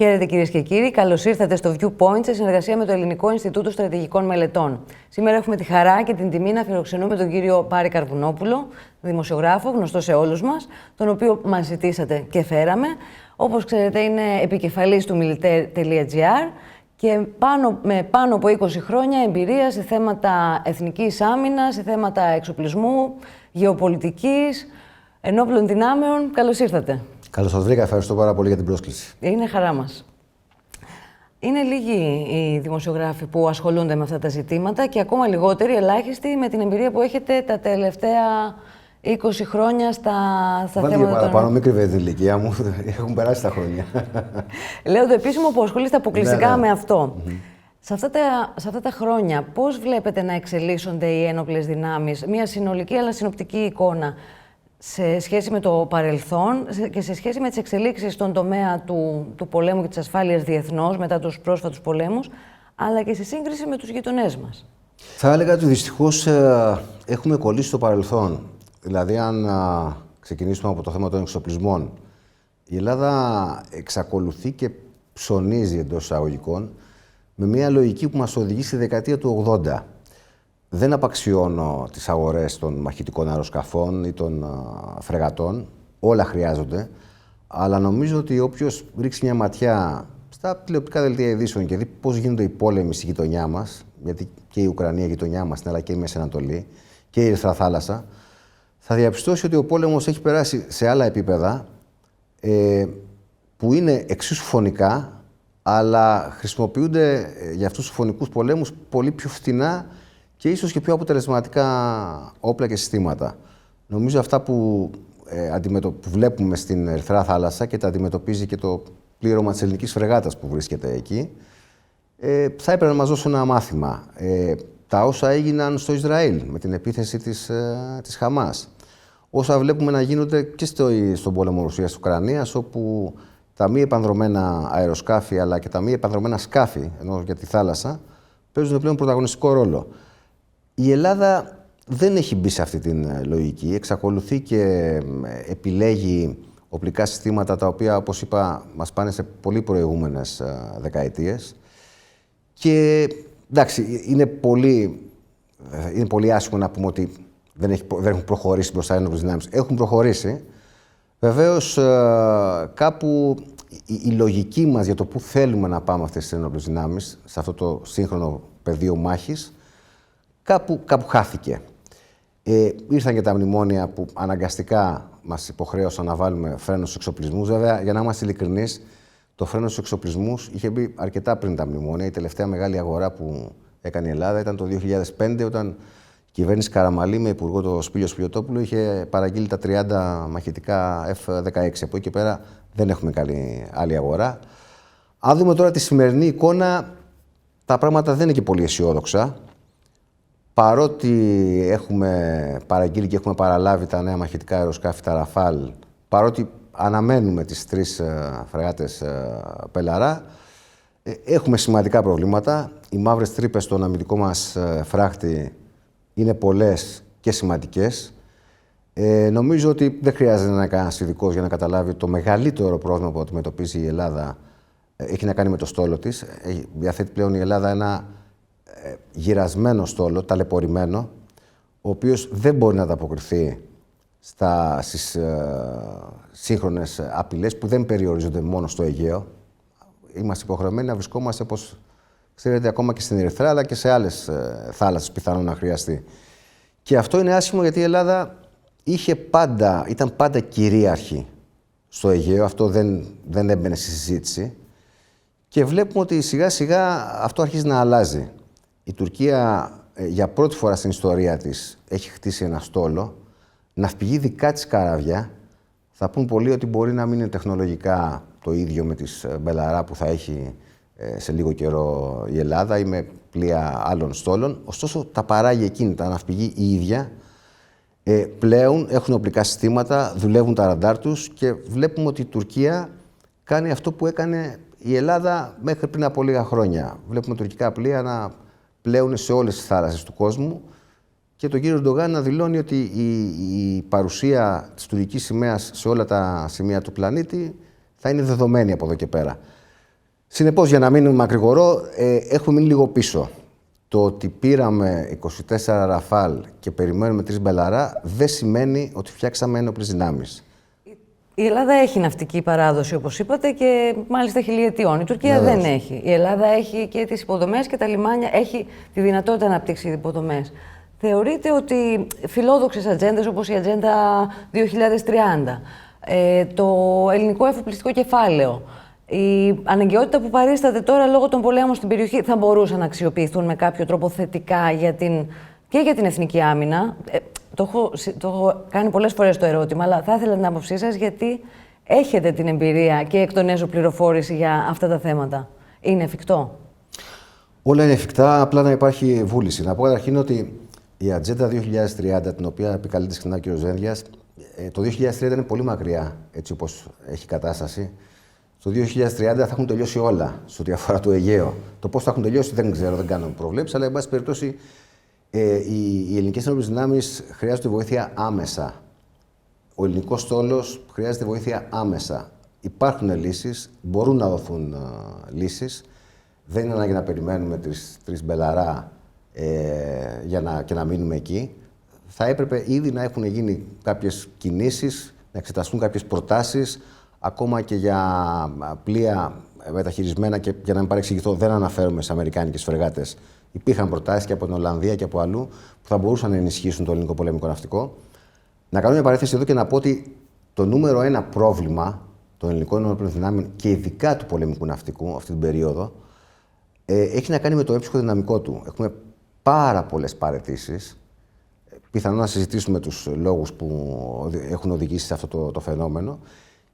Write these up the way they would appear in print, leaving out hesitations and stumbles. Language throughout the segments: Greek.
Χαίρετε κυρίες και κύριοι, καλώς ήρθατε στο Viewpoint σε συνεργασία με το Ελληνικό Ινστιτούτο Στρατηγικών Μελετών. Σήμερα έχουμε τη χαρά και την τιμή να φιλοξενούμε τον κύριο Πάρη Καρβουνόπουλο, δημοσιογράφο, γνωστό σε όλους μας, τον οποίο μας ζητήσατε και φέραμε. Όπως ξέρετε, είναι επικεφαλής του militaire.gr και με πάνω από 20 χρόνια εμπειρία σε θέματα εθνικής άμυνας, σε θέματα εξοπλισμού, γεωπολιτικής, ενόπλων δυνάμεων. Καλώς ήρθατε. Καλώς σας βρήκα. Ευχαριστώ πάρα πολύ για την πρόσκληση. Είναι χαρά μας. Είναι λίγοι οι δημοσιογράφοι που ασχολούνται με αυτά τα ζητήματα και ακόμα λιγότεροι, ελάχιστοι, με την εμπειρία που έχετε τα τελευταία 20 χρόνια στα θέματα των... παραπάνω, μην κρύβετε την ηλικία μου. Έχουν περάσει τα χρόνια. Λέω το επίσημο που ασχολείστε αποκλειστικά με αυτό. Σε αυτά τα χρόνια, πώς βλέπετε να εξελίσσονται οι ένοπλες δυνάμεις, μια συνολική αλλά συνοπτική εικόνα, σε σχέση με το παρελθόν και σε σχέση με τις εξελίξεις στον τομέα του πολέμου και της ασφάλειας διεθνώς, μετά τους πρόσφατους πολέμους, αλλά και σε σύγκριση με τους γειτονές μας? Θα έλεγα ότι δυστυχώς έχουμε κολλήσει στο παρελθόν. Δηλαδή, αν ξεκινήσουμε από το θέμα των εξοπλισμών, η Ελλάδα εξακολουθεί και ψωνίζει εντός εισαγωγικών με μια λογική που μας οδηγεί στη δεκαετία του 80. Δεν απαξιώνω τις αγορές των μαχητικών αεροσκαφών ή των φρεγατών. Όλα χρειάζονται. Αλλά νομίζω ότι όποιος ρίξει μια ματιά στα τηλεοπτικά δελτία ειδήσεων και δει πώς γίνονται οι πόλεμοι στη γειτονιά μας, γιατί και η Ουκρανία γειτονιά μας, αλλά και η Μέση Ανατολή και η Ερυθρά Θάλασσα, θα διαπιστώσει ότι ο πόλεμος έχει περάσει σε άλλα επίπεδα που είναι εξίσου φωνικά, αλλά χρησιμοποιούνται για αυτούς τους φωνικούς πολέμους πολύ πιο φτηνά και ίσως και πιο αποτελεσματικά όπλα και συστήματα. Νομίζω αυτά που βλέπουμε στην Ερυθρά Θάλασσα και τα αντιμετωπίζει και το πλήρωμα της ελληνικής φρεγάτας που βρίσκεται εκεί, θα έπρεπε να μας δώσουν ένα μάθημα. Τα όσα έγιναν στο Ισραήλ με την επίθεση της Χαμάς. Όσα βλέπουμε να γίνονται και στον πόλεμο Ρωσίας-Ουκρανίας, όπου τα μη επανδρωμένα αεροσκάφη αλλά και τα μη επανδρωμένα σκάφη, ενώ για τη θάλασσα, παίζουν πλέον πρωταγωνιστικό ρόλο. Η Ελλάδα δεν έχει μπει σε αυτή την λογική. Εξακολουθεί και επιλέγει οπλικά συστήματα τα οποία, όπως είπα, μας πάνε σε πολύ προηγούμενες δεκαετίες. Και εντάξει, είναι πολύ άσχημο να πούμε ότι δεν έχουν προχωρήσει μπροστά οι ένοπλες δυνάμεις. Έχουν προχωρήσει. Βεβαίως, κάπου η λογική μας για το πού θέλουμε να πάμε αυτές τις ένοπλες δυνάμεις, σε αυτό το σύγχρονο πεδίο μάχης, κάπου χάθηκε. Ήρθαν και τα μνημόνια που αναγκαστικά μας υποχρέωσαν να βάλουμε φρένο στους εξοπλισμούς. Βέβαια, για να είμαστε ειλικρινείς, το φρένο στους εξοπλισμούς είχε μπει αρκετά πριν τα μνημόνια. Η τελευταία μεγάλη αγορά που έκανε η Ελλάδα ήταν το 2005, όταν η κυβέρνηση Καραμαλή με υπουργό το Σπύλιο Σπιλιοτόπουλο είχε παραγγείλει τα 30 μαχητικά F-16. Από εκεί και πέρα δεν έχουμε καλή άλλη αγορά. Αν δούμε τώρα τη σημερινή εικόνα, τα πράγματα δεν είναι και πολύ αισιόδοξα. Παρότι έχουμε παραγγείλει και έχουμε παραλάβει τα νέα μαχητικά αεροσκάφη, τα Ραφάλ, παρότι αναμένουμε τις 3 φρεγάτες Πελαρά, έχουμε σημαντικά προβλήματα. Οι μαύρες τρύπες στον αμυντικό μας φράχτη είναι πολλές και σημαντικές. Νομίζω ότι δεν χρειάζεται να είναι κανένας ειδικός για να καταλάβει ότι το μεγαλύτερο πρόβλημα που αντιμετωπίζει η Ελλάδα έχει να κάνει με το στόλο της. Διαθέτει πλέον η Ελλάδα ένα γυρασμένο στόλο, ταλαιπωρημένο, ο οποίος δεν μπορεί να ανταποκριθεί στις σύγχρονες απειλές που δεν περιορίζονται μόνο στο Αιγαίο. Είμαστε υποχρεωμένοι να βρισκόμαστε, όπως ξέρετε, ακόμα και στην Ερυθρά, αλλά και σε άλλες θάλασσες πιθανόν να χρειαστεί. Και αυτό είναι άσχημο, γιατί η Ελλάδα ήταν πάντα κυρίαρχη στο Αιγαίο. Αυτό δεν έμπαινε στη συζήτηση. Και βλέπουμε ότι σιγά σιγά αυτό αρχίζει να αλλάζει. Η Τουρκία για πρώτη φορά στην ιστορία της έχει χτίσει ένα στόλο, ναυπηγεί δικά της καράβια. Θα πούν πολλοί ότι μπορεί να μην είναι τεχνολογικά το ίδιο με τις Μπελαρά που θα έχει σε λίγο καιρό η Ελλάδα ή με πλοία άλλων στόλων. Ωστόσο, τα παράγει εκείνη, τα ναυπηγεί η ίδια. Πλέον έχουν οπλικά συστήματα, δουλεύουν τα ραντάρ τους και βλέπουμε ότι η Τουρκία κάνει αυτό που έκανε η Ελλάδα μέχρι πριν από λίγα χρόνια. Βλέπουμε τουρκικά πλοία να πλέουν σε όλες τις θάλασσες του κόσμου και τον κύριο Ερντογάν να δηλώνει ότι η παρουσία της τουρκικής σημαίας σε όλα τα σημεία του πλανήτη θα είναι δεδομένη από εδώ και πέρα. Συνεπώς, για να μην μακρηγορώ, έχουμε μείνει λίγο πίσω. Το ότι πήραμε 24 Ραφάλ και περιμένουμε 3 Μπελαρά δεν σημαίνει ότι φτιάξαμε ένοπλες δυνάμεις. Η Ελλάδα έχει ναυτική παράδοση, όπως είπατε, και μάλιστα χιλιετιών. Η Τουρκία δεν έχει. Η Ελλάδα έχει και τις υποδομές και τα λιμάνια, έχει τη δυνατότητα να αναπτύξει υποδομές. Θεωρείτε ότι φιλόδοξες ατζέντες, όπως η Ατζέντα 2030, το ελληνικό εφοπλιστικό κεφάλαιο, η αναγκαιότητα που παρίσταται τώρα λόγω των πολέμων στην περιοχή, θα μπορούσαν να αξιοποιηθούν με κάποιο τρόπο θετικά και για την εθνική άμυνα? Το έχω κάνει πολλές φορές το ερώτημα, αλλά θα ήθελα την άποψή σας, γιατί έχετε την εμπειρία και εκ των έσω πληροφόρηση για αυτά τα θέματα. Είναι εφικτό? Όλα είναι εφικτά, απλά να υπάρχει βούληση. Να πω καταρχήν ότι η Ατζέντα 2030, την οποία επικαλείται συχνά ο κ. Δένδιας, το 2030 είναι πολύ μακριά, έτσι όπως έχει κατάσταση. Το 2030 θα έχουν τελειώσει όλα σε ό,τι αφορά το Αιγαίο. Το πώς θα έχουν τελειώσει δεν ξέρω, δεν κάνω προβλέψεις, αλλά εν πάση περιπτώσει οι ελληνικές ενόπλες δυνάμεις χρειάζονται βοήθεια άμεσα. Ο ελληνικός στόλος χρειάζεται βοήθεια άμεσα. Υπάρχουν λύσεις, μπορούν να δοθούν λύσεις. Δεν είναι ανάγκη να περιμένουμε 3 Μπελαρά και να μείνουμε εκεί. Θα έπρεπε ήδη να έχουν γίνει κάποιες κινήσεις, να εξεταστούν κάποιες προτάσεις, ακόμα και για πλοία μεταχειρισμένα, και για να μην παρεξηγηθώ, δεν αναφέρομαι σε αμερικάνικες φρεγάτες. Υπήρχαν προτάσεις και από την Ολλανδία και από αλλού που θα μπορούσαν να ενισχύσουν το ελληνικό πολεμικό ναυτικό. Να κάνω μια παρένθεση εδώ και να πω ότι το νούμερο 1 πρόβλημα των ελληνικών ενόπλων δυνάμεων και ειδικά του πολεμικού ναυτικού αυτή την περίοδο έχει να κάνει με το έμψυχο δυναμικό του. Έχουμε πάρα πολλές παραιτήσεις. Πιθανόν να συζητήσουμε τους λόγους που έχουν οδηγήσει σε αυτό το φαινόμενο.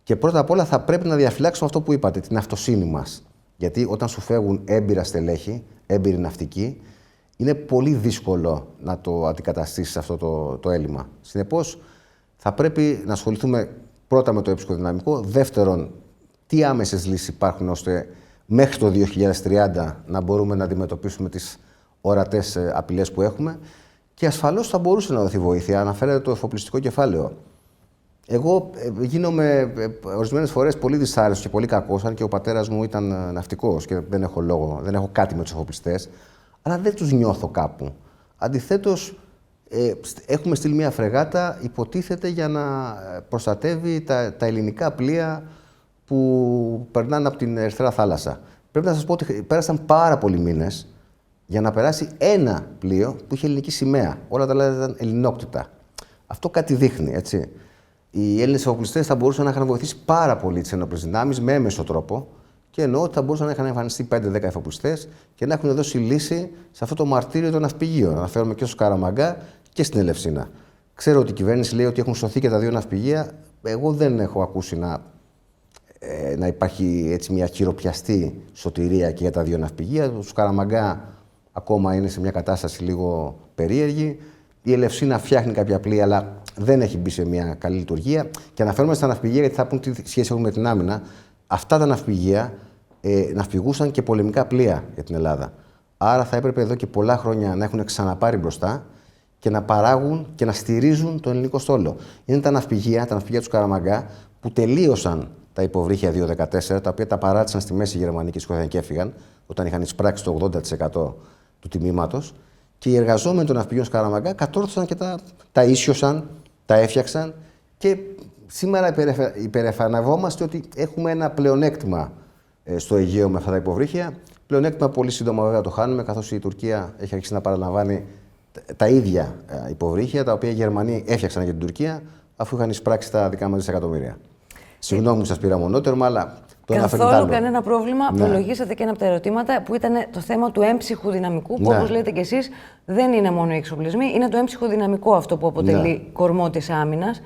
Και πρώτα απ' όλα θα πρέπει να διαφυλάξουμε αυτό που είπατε, την αυτοσύνη μας. Γιατί όταν σου φεύγουν έμπειρα στελέχη, έμπειροι ναυτικοί, είναι πολύ δύσκολο να το αντικαταστήσεις αυτό το έλλειμμα. Συνεπώς, θα πρέπει να ασχοληθούμε πρώτα με το έμψυχο δυναμικό. Δεύτερον, τι άμεσες λύσεις υπάρχουν ώστε μέχρι το 2030 να μπορούμε να αντιμετωπίσουμε τις ορατές απειλές που έχουμε. Και ασφαλώς θα μπορούσε να δοθεί βοήθεια. Αναφέρεται το εφοπλιστικό κεφάλαιο. Εγώ γίνομαι ορισμένες φορές πολύ δυσάρεστος και πολύ κακός, αν και ο πατέρας μου ήταν ναυτικός και δεν έχω λόγο, δεν έχω κάτι με τους εφοπλιστές, αλλά δεν τους νιώθω κάπου. Αντιθέτως, έχουμε στείλει μια φρεγάτα, υποτίθεται, για να προστατεύει τα ελληνικά πλοία που περνάνε από την Ερυθρά Θάλασσα. Πρέπει να σας πω ότι πέρασαν πάρα πολλοί μήνες για να περάσει ένα πλοίο που είχε ελληνική σημαία. Όλα τα άλλα ήταν ελληνόκτητα. Αυτό κάτι δείχνει, έτσι. Οι Έλληνες εφοπλιστές θα μπορούσαν να είχαν βοηθήσει πάρα πολύ τις ενόπλες δυνάμεις με έμεσο τρόπο, και εννοώ ότι θα μπορούσαν να είχαν εμφανιστεί 5-10 εφοπλιστές και να έχουν δώσει λύση σε αυτό το μαρτύριο των ναυπηγείων. Αναφέρομαι και στο Σκαραμαγκά και στην Ελευσίνα. Ξέρω ότι η κυβέρνηση λέει ότι έχουν σωθεί και τα 2 ναυπηγεία. Εγώ δεν έχω ακούσει να υπάρχει έτσι μια χειροπιαστή σωτηρία και για τα 2 ναυπηγεία. Το Σκαραμαγκά ακόμα είναι σε μια κατάσταση λίγο περίεργη. Η Ελευσίνα φτιάχνει κάποια πλοία, αλλά δεν έχει μπει σε μια καλή λειτουργία. Και αναφέρομαι στα ναυπηγεία, γιατί θα πούν τι σχέση έχουν με την άμυνα. Αυτά τα ναυπηγεία ναυπηγούσαν και πολεμικά πλοία για την Ελλάδα. Άρα θα έπρεπε εδώ και πολλά χρόνια να έχουν ξαναπάρει μπροστά και να παράγουν και να στηρίζουν τον ελληνικό στόλο. Είναι τα ναυπηγεία του Σκαραμαγκά, που τελείωσαν τα υποβρύχια 2-14, τα οποία τα παράτησαν στη μέση Γερμανία και σκόθηκαν και έφυγαν, όταν είχαν εισπράξει το 80% του τιμήματος. Και οι εργαζόμενοι των ναυπηγείων Σκαραμαγκά κατόρθωσαν και τα ίσιωσαν, τα έφτιαξαν, και σήμερα υπερεφανευόμαστε ότι έχουμε ένα πλεονέκτημα στο Αιγαίο με αυτά τα υποβρύχια. Πλεονέκτημα πολύ σύντομα βέβαια το χάνουμε, καθώς η Τουρκία έχει αρχίσει να παραλαμβάνει τα ίδια υποβρύχια, τα οποία οι Γερμανοί έφτιαξαν για την Τουρκία, αφού είχαν εισπράξει τα δικά μας δισεκατομμύρια. Συγγνώμη που σας πήρα μονότερμα, αλλά το αναφέρει άλλο. Καθόλου κανένα πρόβλημα. Ναι. Προλογίσατε και ένα από τα ερωτήματα που ήταν το θέμα του έμψυχου δυναμικού, που, όπως λέτε κι εσείς, δεν είναι μόνο οι εξοπλισμοί, είναι το έμψυχο δυναμικό αυτό που αποτελεί κορμό της άμυνας.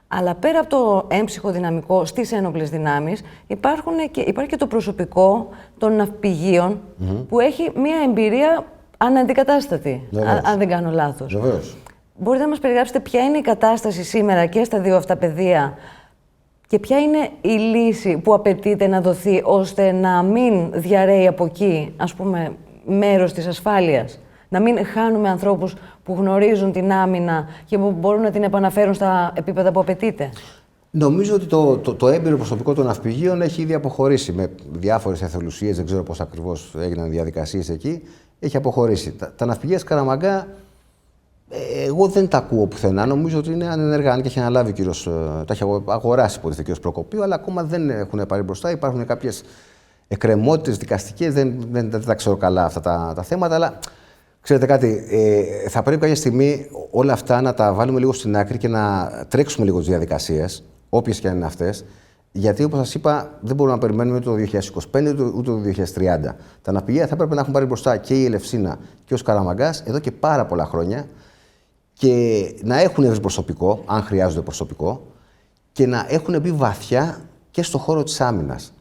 Αλλά πέρα από το έμψυχο δυναμικό στις ένοπλες δυνάμεις, υπάρχει και το προσωπικό των ναυπηγείων, που έχει μια εμπειρία αναντικατάστατη, αν δεν κάνω λάθος. Βεβαίως. Μπορείτε να μας περιγράψετε ποια είναι η κατάσταση σήμερα και στα 2 αυτά πεδία, και ποια είναι η λύση που απαιτείται να δοθεί ώστε να μην διαρρέει από εκεί, ας πούμε, μέρος της ασφάλειας. Να μην χάνουμε ανθρώπους που γνωρίζουν την άμυνα και που μπορούν να την επαναφέρουν στα επίπεδα που απαιτείται. Νομίζω ότι το έμπειρο προσωπικό των ναυπηγείων έχει ήδη αποχωρήσει με διάφορες εθελουσίες, δεν ξέρω πώς ακριβώς έγιναν οι διαδικασίες εκεί. Έχει αποχωρήσει. Τα ναυπηγεία Σκαραμαγκά, εγώ δεν τα ακούω πουθενά. Νομίζω ότι είναι ανενεργά. Αν και έχει αναλάβει ο κύριος, τα έχει αγοράσει υποτίθεται ο κύριος Προκοπίου, αλλά ακόμα δεν έχουν πάρει μπροστά. Υπάρχουν κάποιες εκκρεμότητες δικαστικές, δεν τα ξέρω καλά αυτά τα θέματα, αλλά ξέρετε κάτι, θα πρέπει κάποια στιγμή όλα αυτά να τα βάλουμε λίγο στην άκρη και να τρέξουμε λίγο τις διαδικασίες, όποιες και αν είναι αυτές, γιατί όπως σας είπα, δεν μπορούμε να περιμένουμε ούτε το 2025 ούτε το 2030. Τα ναυπηγεία θα πρέπει να έχουν πάρει μπροστά και η Ελευσίνα και ο Σκαραμαγκάς εδώ και πάρα πολλά χρόνια και να έχουν βρει προσωπικό, αν χρειάζονται προσωπικό, και να έχουν μπει βαθιά και στο χώρο της άμυνας.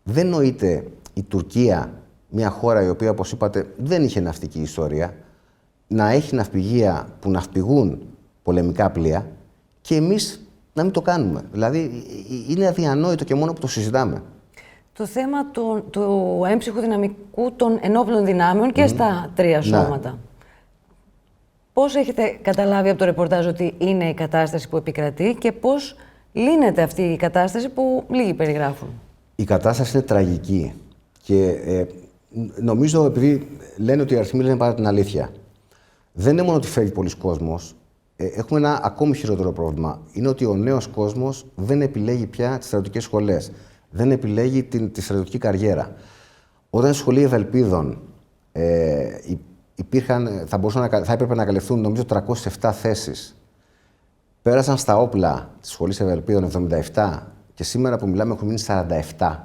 Δεν νοείται η Τουρκία, μια χώρα η οποία, όπως είπατε, δεν είχε ναυτική ιστορία, να έχει ναυπηγεία που ναυπηγούν πολεμικά πλοία και εμείς να μην το κάνουμε. Δηλαδή, είναι αδιανόητο και μόνο που το συζητάμε. Το θέμα του έμψυχου δυναμικού των ενόπλων δυνάμεων και στα τρία σώματα. Ναι. Πώς έχετε καταλάβει από το ρεπορτάζ ότι είναι η κατάσταση που επικρατεί και πώς λύνεται αυτή η κατάσταση που λίγοι περιγράφουν? Η κατάσταση είναι τραγική και νομίζω, επειδή λένε ότι οι αριθμοί λένε πάρα την αλήθεια, δεν είναι μόνο ότι φεύγει πολλοί κόσμος, έχουμε ένα ακόμη χειρότερο πρόβλημα. Είναι ότι ο νέος κόσμος δεν επιλέγει πια τις στρατιωτικές σχολές, δεν επιλέγει τη στρατιωτική καριέρα. Όταν στη Σχολή Ευελπίδων θα έπρεπε να καλυφθούν νομίζω 307 θέσεις, πέρασαν στα όπλα της Σχολής Ευελπίδων 77 και σήμερα που μιλάμε έχουν μείνει 47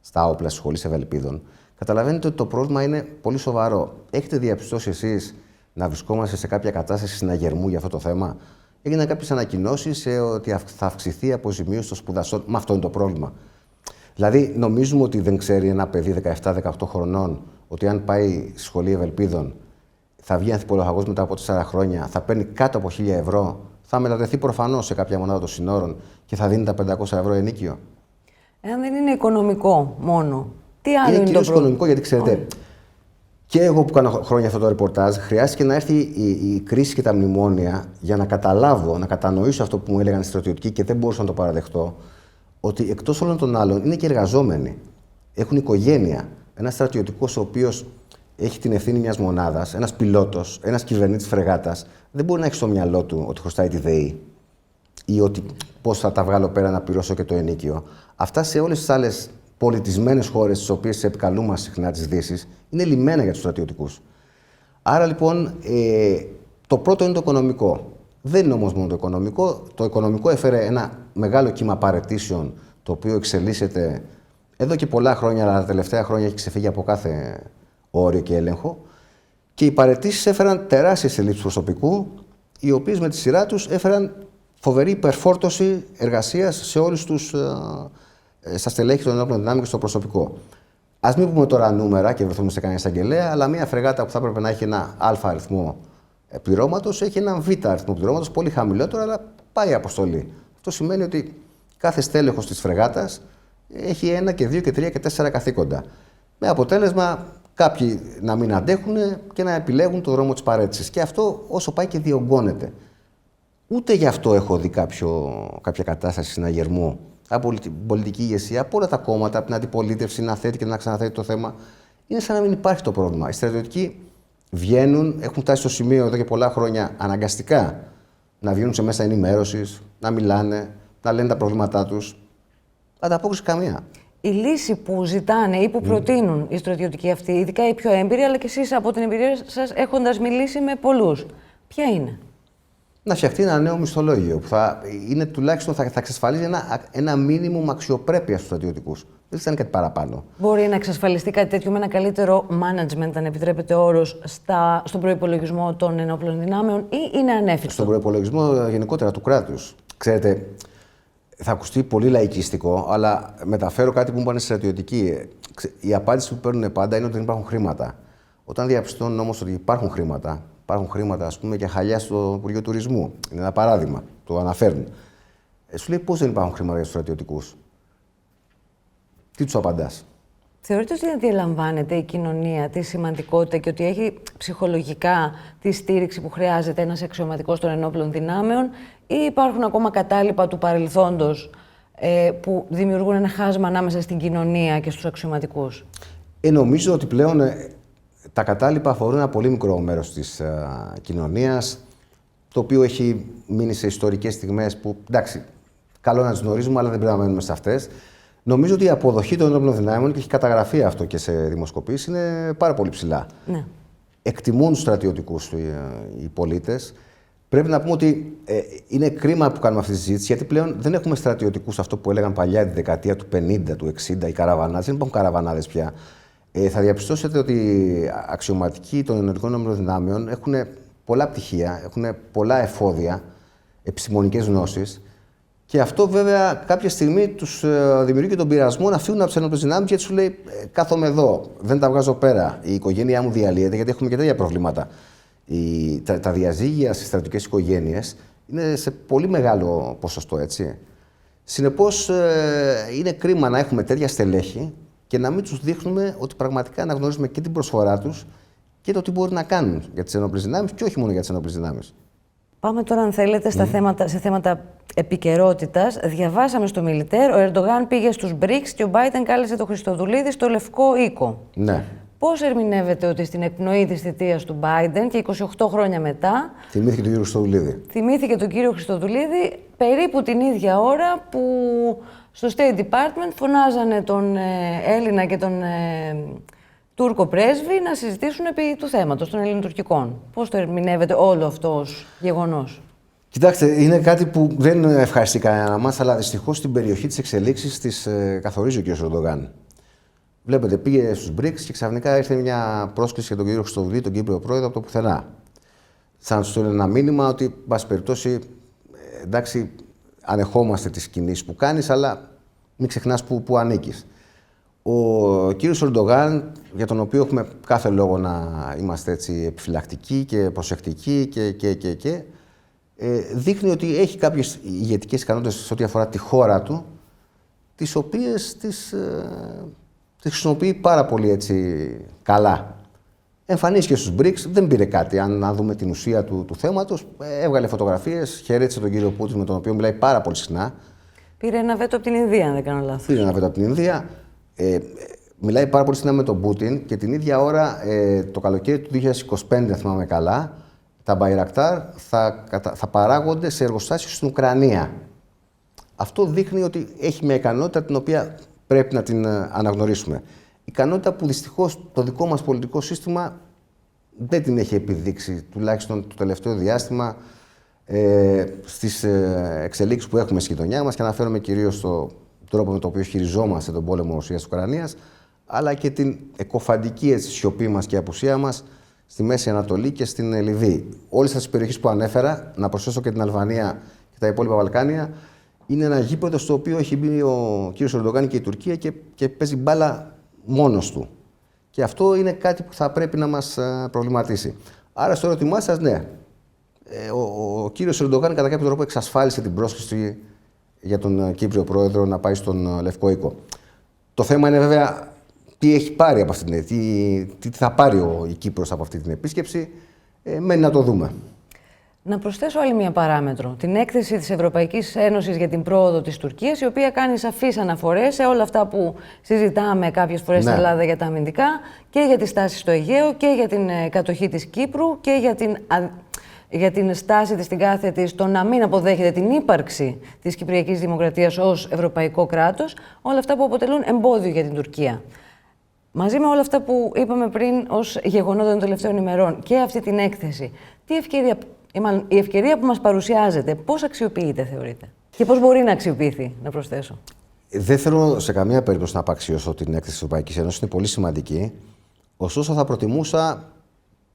στα όπλα της Σχολής Ευελπίδων. Καταλαβαίνετε ότι το πρόβλημα είναι πολύ σοβαρό. Έχετε διαπιστώσει εσείς να βρισκόμαστε σε κάποια κατάσταση συναγερμού για αυτό το θέμα? Έγιναν κάποιες ανακοινώσεις ότι θα αυξηθεί η αποζημίωση των σπουδαστών. Μα αυτό είναι το πρόβλημα. Δηλαδή, νομίζουμε ότι δεν ξέρει ένα παιδί 17-18 χρονών ότι αν πάει στη Σχολή Ευελπίδων θα βγει ανθιπολοχαγός μετά από 4 χρόνια, θα παίρνει κάτω από 1.000 ευρώ, θα μετατεθεί προφανώς σε κάποια μονάδα των συνόρων και θα δίνει τα 500 ευρώ ενίκιο. Εάν δεν είναι οικονομικό μόνο, τι άλλο είναι το πρόβλημα? Είναι οικονομικό, γιατί ξέρετε, και εγώ που κάνω χρόνια αυτό το ρεπορτάζ, χρειάστηκε να έρθει η κρίση και τα μνημόνια για να καταλάβω, να κατανοήσω αυτό που μου έλεγαν οι στρατιωτικοί και δεν μπορούσα να το παραδεχτώ, ότι εκτός όλων των άλλων είναι και εργαζόμενοι. Έχουν οικογένεια. Ένας στρατιωτικός ο οποίος έχει την ευθύνη μιας μονάδας, ένας πιλότος, ένας κυβερνήτης φρεγάτας, δεν μπορεί να έχει στο μυαλό του ότι χρωστάει τη ΔΕΗ ή ότι πώς θα τα βγάλω πέρα να πληρώσω και το ενίκιο. Αυτά σε όλες τις άλλες πολιτισμένες χώρες, τις οποίες επικαλούμαστε συχνά τις Δύσεις, είναι λιμένα για τους στρατιωτικούς. Άρα λοιπόν, το πρώτο είναι το οικονομικό. Δεν είναι όμως μόνο το οικονομικό. Το οικονομικό έφερε ένα μεγάλο κύμα παραιτήσεων, το οποίο εξελίσσεται εδώ και πολλά χρόνια, αλλά τα τελευταία χρόνια έχει ξεφύγει από κάθε όριο και έλεγχο. Και οι παραιτήσεις έφεραν τεράστιες ελλείψεις προσωπικού, οι οποίες με τη σειρά τους έφεραν φοβερή υπερφόρτωση εργασίας σε όλους στα στελέχη των ενόπλων δυνάμεων και στο προσωπικό. Ας μην πούμε τώρα νούμερα και βρεθούμε σε κανένα εισαγγελέα, αλλά μια φρεγάτα που θα έπρεπε να έχει ένα α αριθμό πληρώματος έχει έναν β αριθμό πληρώματος, πολύ χαμηλότερο, αλλά πάει η αποστολή. Αυτό σημαίνει ότι κάθε στέλεχος της φρεγάτας έχει 1 και 2 και 3 και 4 καθήκοντα. Με αποτέλεσμα κάποιοι να μην αντέχουν και να επιλέγουν το δρόμο της παραίτησης. Και αυτό όσο πάει και διωγγώνεται. Ούτε γι' αυτό έχω δει κάποια κατάσταση συναγερμού από την πολιτική ηγεσία, από όλα τα κόμματα, από την αντιπολίτευση να θέτει και να ξαναθέτει το θέμα. Είναι σαν να μην υπάρχει το πρόβλημα. Οι στρατιωτικοί βγαίνουν, έχουν φτάσει στο σημείο εδώ και πολλά χρόνια αναγκαστικά να βγαίνουν σε μέσα ενημέρωσης, να μιλάνε, να λένε τα προβλήματά τους. Ανταπόκριση καμία. Η λύση που ζητάνε ή που προτείνουν οι στρατιωτικοί αυτοί, ειδικά οι πιο έμπειροι, αλλά και εσείς από την εμπειρία σας έχοντας μιλήσει με πολλούς, ποια είναι? Να φτιαχτεί ένα νέο μισθολόγιο που τουλάχιστον θα εξασφαλίζει ένα μίνιμουμ αξιοπρέπειας στους στρατιωτικούς. Δεν θα είναι κάτι παραπάνω. Μπορεί να εξασφαλιστεί κάτι τέτοιο με ένα καλύτερο management, αν επιτρέπετε ο όρος, στον προϋπολογισμό των ενόπλων δυνάμεων, ή είναι ανέφικτο? Στον προϋπολογισμό γενικότερα του κράτους. Ξέρετε, θα ακουστεί πολύ λαϊκιστικό, αλλά μεταφέρω κάτι που μου είπαν οι στρατιωτικοί. Η απάντηση που παίρνουν πάντα είναι ότι δεν υπάρχουν χρήματα. Όταν διαπιστώνουν όμως ότι υπάρχουν χρήματα, ας πούμε, για χαλιά στο Υπουργείο Τουρισμού. Είναι ένα παράδειγμα, το αναφέρουν. Σου λέει πώς δεν υπάρχουν χρήματα για τους στρατιωτικούς. Τι τους απαντάς? Θεωρείτε ότι αντιλαμβάνεται η κοινωνία τη σημαντικότητα και ότι έχει ψυχολογικά τη στήριξη που χρειάζεται ένας αξιωματικός των ενόπλων δυνάμεων, ή υπάρχουν ακόμα κατάλοιπα του παρελθόντος που δημιουργούν ένα χάσμα ανάμεσα στην κοινωνία και στους αξιωματικούς? Νομίζω ότι πλέον τα κατάλοιπα αφορούν ένα πολύ μικρό μέρος της κοινωνίας, το οποίο έχει μείνει σε ιστορικές στιγμές που, εντάξει, καλό να τις γνωρίζουμε, αλλά δεν πρέπει να μένουμε σε αυτές. Νομίζω ότι η αποδοχή των ενόπλων δυνάμεων, και έχει καταγραφεί αυτό και σε δημοσκοπήσεις, είναι πάρα πολύ ψηλά. Ναι. Εκτιμούν τους στρατιωτικούς οι πολίτες. Πρέπει να πούμε ότι είναι κρίμα που κάνουμε αυτή τη συζήτηση, γιατί πλέον δεν έχουμε στρατιωτικούς, αυτό που έλεγαν παλιά τη δεκαετία του 50, του 60, οι καραβανάδες. Δεν υπάρχουν καραβανάδες πια. Θα διαπιστώσετε ότι οι αξιωματικοί των ενεργών ενόπλων δυνάμεων έχουν πολλά πτυχία, έχουν πολλά εφόδια, επιστημονικές γνώσεις. Και αυτό βέβαια κάποια στιγμή τους δημιουργεί και τον πειρασμό να φύγουν από τις ενόπλες δυνάμεις, γιατί σου λέει: κάθομαι εδώ, δεν τα βγάζω πέρα. Η οικογένειά μου διαλύεται, γιατί έχουμε και τέτοια προβλήματα. Τα διαζύγια στις στρατιωτικές οικογένειες είναι σε πολύ μεγάλο ποσοστό, έτσι. Συνεπώς, είναι κρίμα να έχουμε τέτοια στελέχη και να μην τους δείχνουμε ότι πραγματικά αναγνωρίζουμε και την προσφορά τους και το τι μπορεί να κάνουν για τις ενόπλες δυνάμεις και όχι μόνο για τις ενόπλες δυνάμεις. Πάμε τώρα, αν θέλετε, σε θέματα επικαιρότητας. Διαβάσαμε στο Μιλιτέρ, ο Ερντογάν πήγε στους BRICS και ο Biden κάλεσε τον Χριστοδουλίδη στο Λευκό Οίκο. Ναι. Πώς ερμηνεύεται ότι στην εκπνοή της θητείας του Biden και 28 χρόνια μετά. Θυμήθηκε τον κύριο Χριστοδουλίδη. Θυμήθηκε τον κύριο Χριστοδουλίδη περίπου την ίδια ώρα που στο State Department φωνάζανε τον Έλληνα και τον Τούρκο πρέσβη να συζητήσουν επί του θέματος των ελληνοτουρκικών. Πώς το ερμηνεύεται όλο αυτό ως γεγονός? Κοιτάξτε, είναι κάτι που δεν ευχαριστεί κανένα μας, αλλά δυστυχώς στην περιοχή της εξελίξης της καθορίζει ο κ. Ερντογάν. Βλέπετε, πήγε στους BRICS και ξαφνικά ήρθε μια πρόσκληση για τον κύριο Χριστοδουλίδη, τον Κύπριο πρόεδρο, από το πουθενά. Σαν να του στείλει ένα μήνυμα ότι, εν πάση περιπτώσει, εντάξει, ανεχόμαστε τις κινήσεις που κάνεις, αλλά μην ξεχνάς που ανήκεις. Ο κύριος Ερντογάν, για τον οποίο έχουμε κάθε λόγο να είμαστε έτσι επιφυλακτικοί και προσεκτικοί δείχνει ότι έχει κάποιες ηγετικές ικανότητες σε ό,τι αφορά τη χώρα του, τις οποίες τις χρησιμοποιεί πάρα πολύ έτσι καλά. Εμφανίστηκε στους BRICS, δεν πήρε κάτι. Αν δούμε την ουσία του θέματος, έβγαλε φωτογραφίες, χαιρέτησε τον κύριο Πούτιν, με τον οποίο μιλάει πάρα πολύ συχνά. Πήρε ένα βέτο από την Ινδία, αν δεν κάνω λάθος. Πήρε ένα βέτο από την Ινδία. Μιλάει πάρα πολύ συχνά με τον Πούτιν και την ίδια ώρα, το καλοκαίρι του 2025, αν θυμάμαι καλά, τα Μπαϊρακτάρ θα παράγονται σε εργοστάσιο στην Ουκρανία. Αυτό δείχνει ότι έχει μια ικανότητα την οποία πρέπει να την αναγνωρίσουμε. Ικανότητα που δυστυχώς το δικό μας πολιτικό σύστημα δεν την έχει επιδείξει, τουλάχιστον το τελευταίο διάστημα, στις εξελίξεις που έχουμε στη γειτονιά μας, και αναφέρομαι κυρίως στον τρόπο με τον οποίο χειριζόμαστε τον πόλεμο Ρωσίας-Ουκρανίας, αλλά και την εκοφαντική σιωπή μας και απουσία μας στη Μέση Ανατολή και στην Λιβύη. Όλες αυτές τις περιοχές που ανέφερα, να προσθέσω και την Αλβανία και τα υπόλοιπα Βαλκάνια, είναι ένα γήπεδο στο οποίο έχει μπει ο κύριος Ερντογάν και η Τουρκία και παίζει μπάλα μόνος του. Και αυτό είναι κάτι που θα πρέπει να μας προβληματίσει. Άρα, στο ερώτημά σας, ναι, ο κύριος Ερντογάν κατά κάποιο τρόπο εξασφάλισε την πρόσκληση για τον Κύπριο πρόεδρο να πάει στον Λευκό Οίκο. Το θέμα είναι βέβαια τι έχει πάρει από αυτή την, τι θα πάρει η Κύπρος από αυτή την επίσκεψη. Μένει να το δούμε. Να προσθέσω άλλη μία παράμετρο. Την έκθεση της Ευρωπαϊκής Ένωσης για την πρόοδο της Τουρκίας, η οποία κάνει σαφείς αναφορές σε όλα αυτά που συζητάμε κάποιες φορές στην Ελλάδα για τα αμυντικά, και για τη στάση στο Αιγαίο και για την κατοχή της Κύπρου και για την στάση της στην κάθε της, το να μην αποδέχεται την ύπαρξη της Κυπριακής Δημοκρατίας ως ευρωπαϊκό κράτος, όλα αυτά που αποτελούν εμπόδιο για την Τουρκία. Μαζί με όλα αυτά που είπαμε πριν ως γεγονότα των τελευταίων ημερών και αυτή την έκθεση, η ευκαιρία που μας παρουσιάζεται, πώς αξιοποιείται, θεωρείτε? Και πώς μπορεί να αξιοποιηθεί, να προσθέσω? Δεν θέλω σε καμία περίπτωση να απαξιώσω την έκθεση της Ευρωπαϊκής Ένωσης, είναι πολύ σημαντική. Ωστόσο, θα προτιμούσα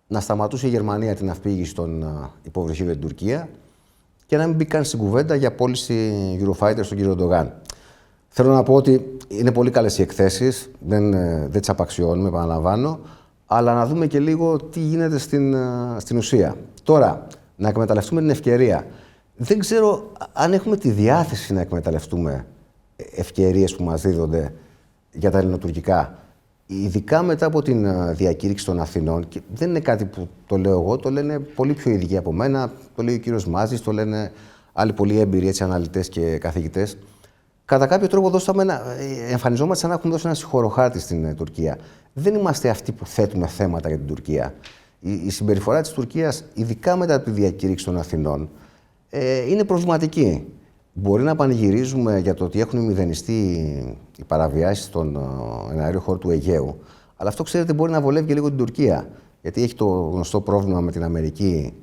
να σταματούσε η Γερμανία την αυπήγηση των υποβρυχίων για την Τουρκία και να μην μπει καν στην κουβέντα για πώληση Eurofighter στον κύριο Ερντογάν. Θέλω να πω ότι είναι πολύ καλές οι εκθέσεις, δεν τις απαξιώνουμε, επαναλαμβάνω, αλλά να δούμε και λίγο τι γίνεται στην ουσία. Τώρα, να εκμεταλλευτούμε την ευκαιρία. Δεν ξέρω αν έχουμε τη διάθεση να εκμεταλλευτούμε ευκαιρίες που μας δίδονται για τα ελληνοτουρκικά. ειδικά μετά από την διακήρυξη των Αθηνών, και δεν είναι κάτι που το λέω εγώ, το λένε πολύ πιο ειδικοί από μένα, το λέει ο κύριος Μάζης, το λένε άλλοι πολύ έμπειροι αναλυτές και καθηγητές. Κατά κάποιο τρόπο εμφανιζόμαστε σαν να έχουν δώσει ένα συγχωροχάρτη στην Τουρκία. Δεν είμαστε αυτοί που θέτουμε θέματα για την Τουρκία. Η συμπεριφορά της Τουρκίας, ειδικά μετά από τη διακήρυξη των Αθηνών, είναι προβληματική. Μπορεί να πανηγυρίζουμε για το ότι έχουν μηδενιστεί οι παραβιάσεις στον εναέριο χώρο του Αιγαίου, αλλά αυτό, ξέρετε, μπορεί να βολεύει και λίγο την Τουρκία. Γιατί έχει το γνωστό πρόβλημα με την Αμερική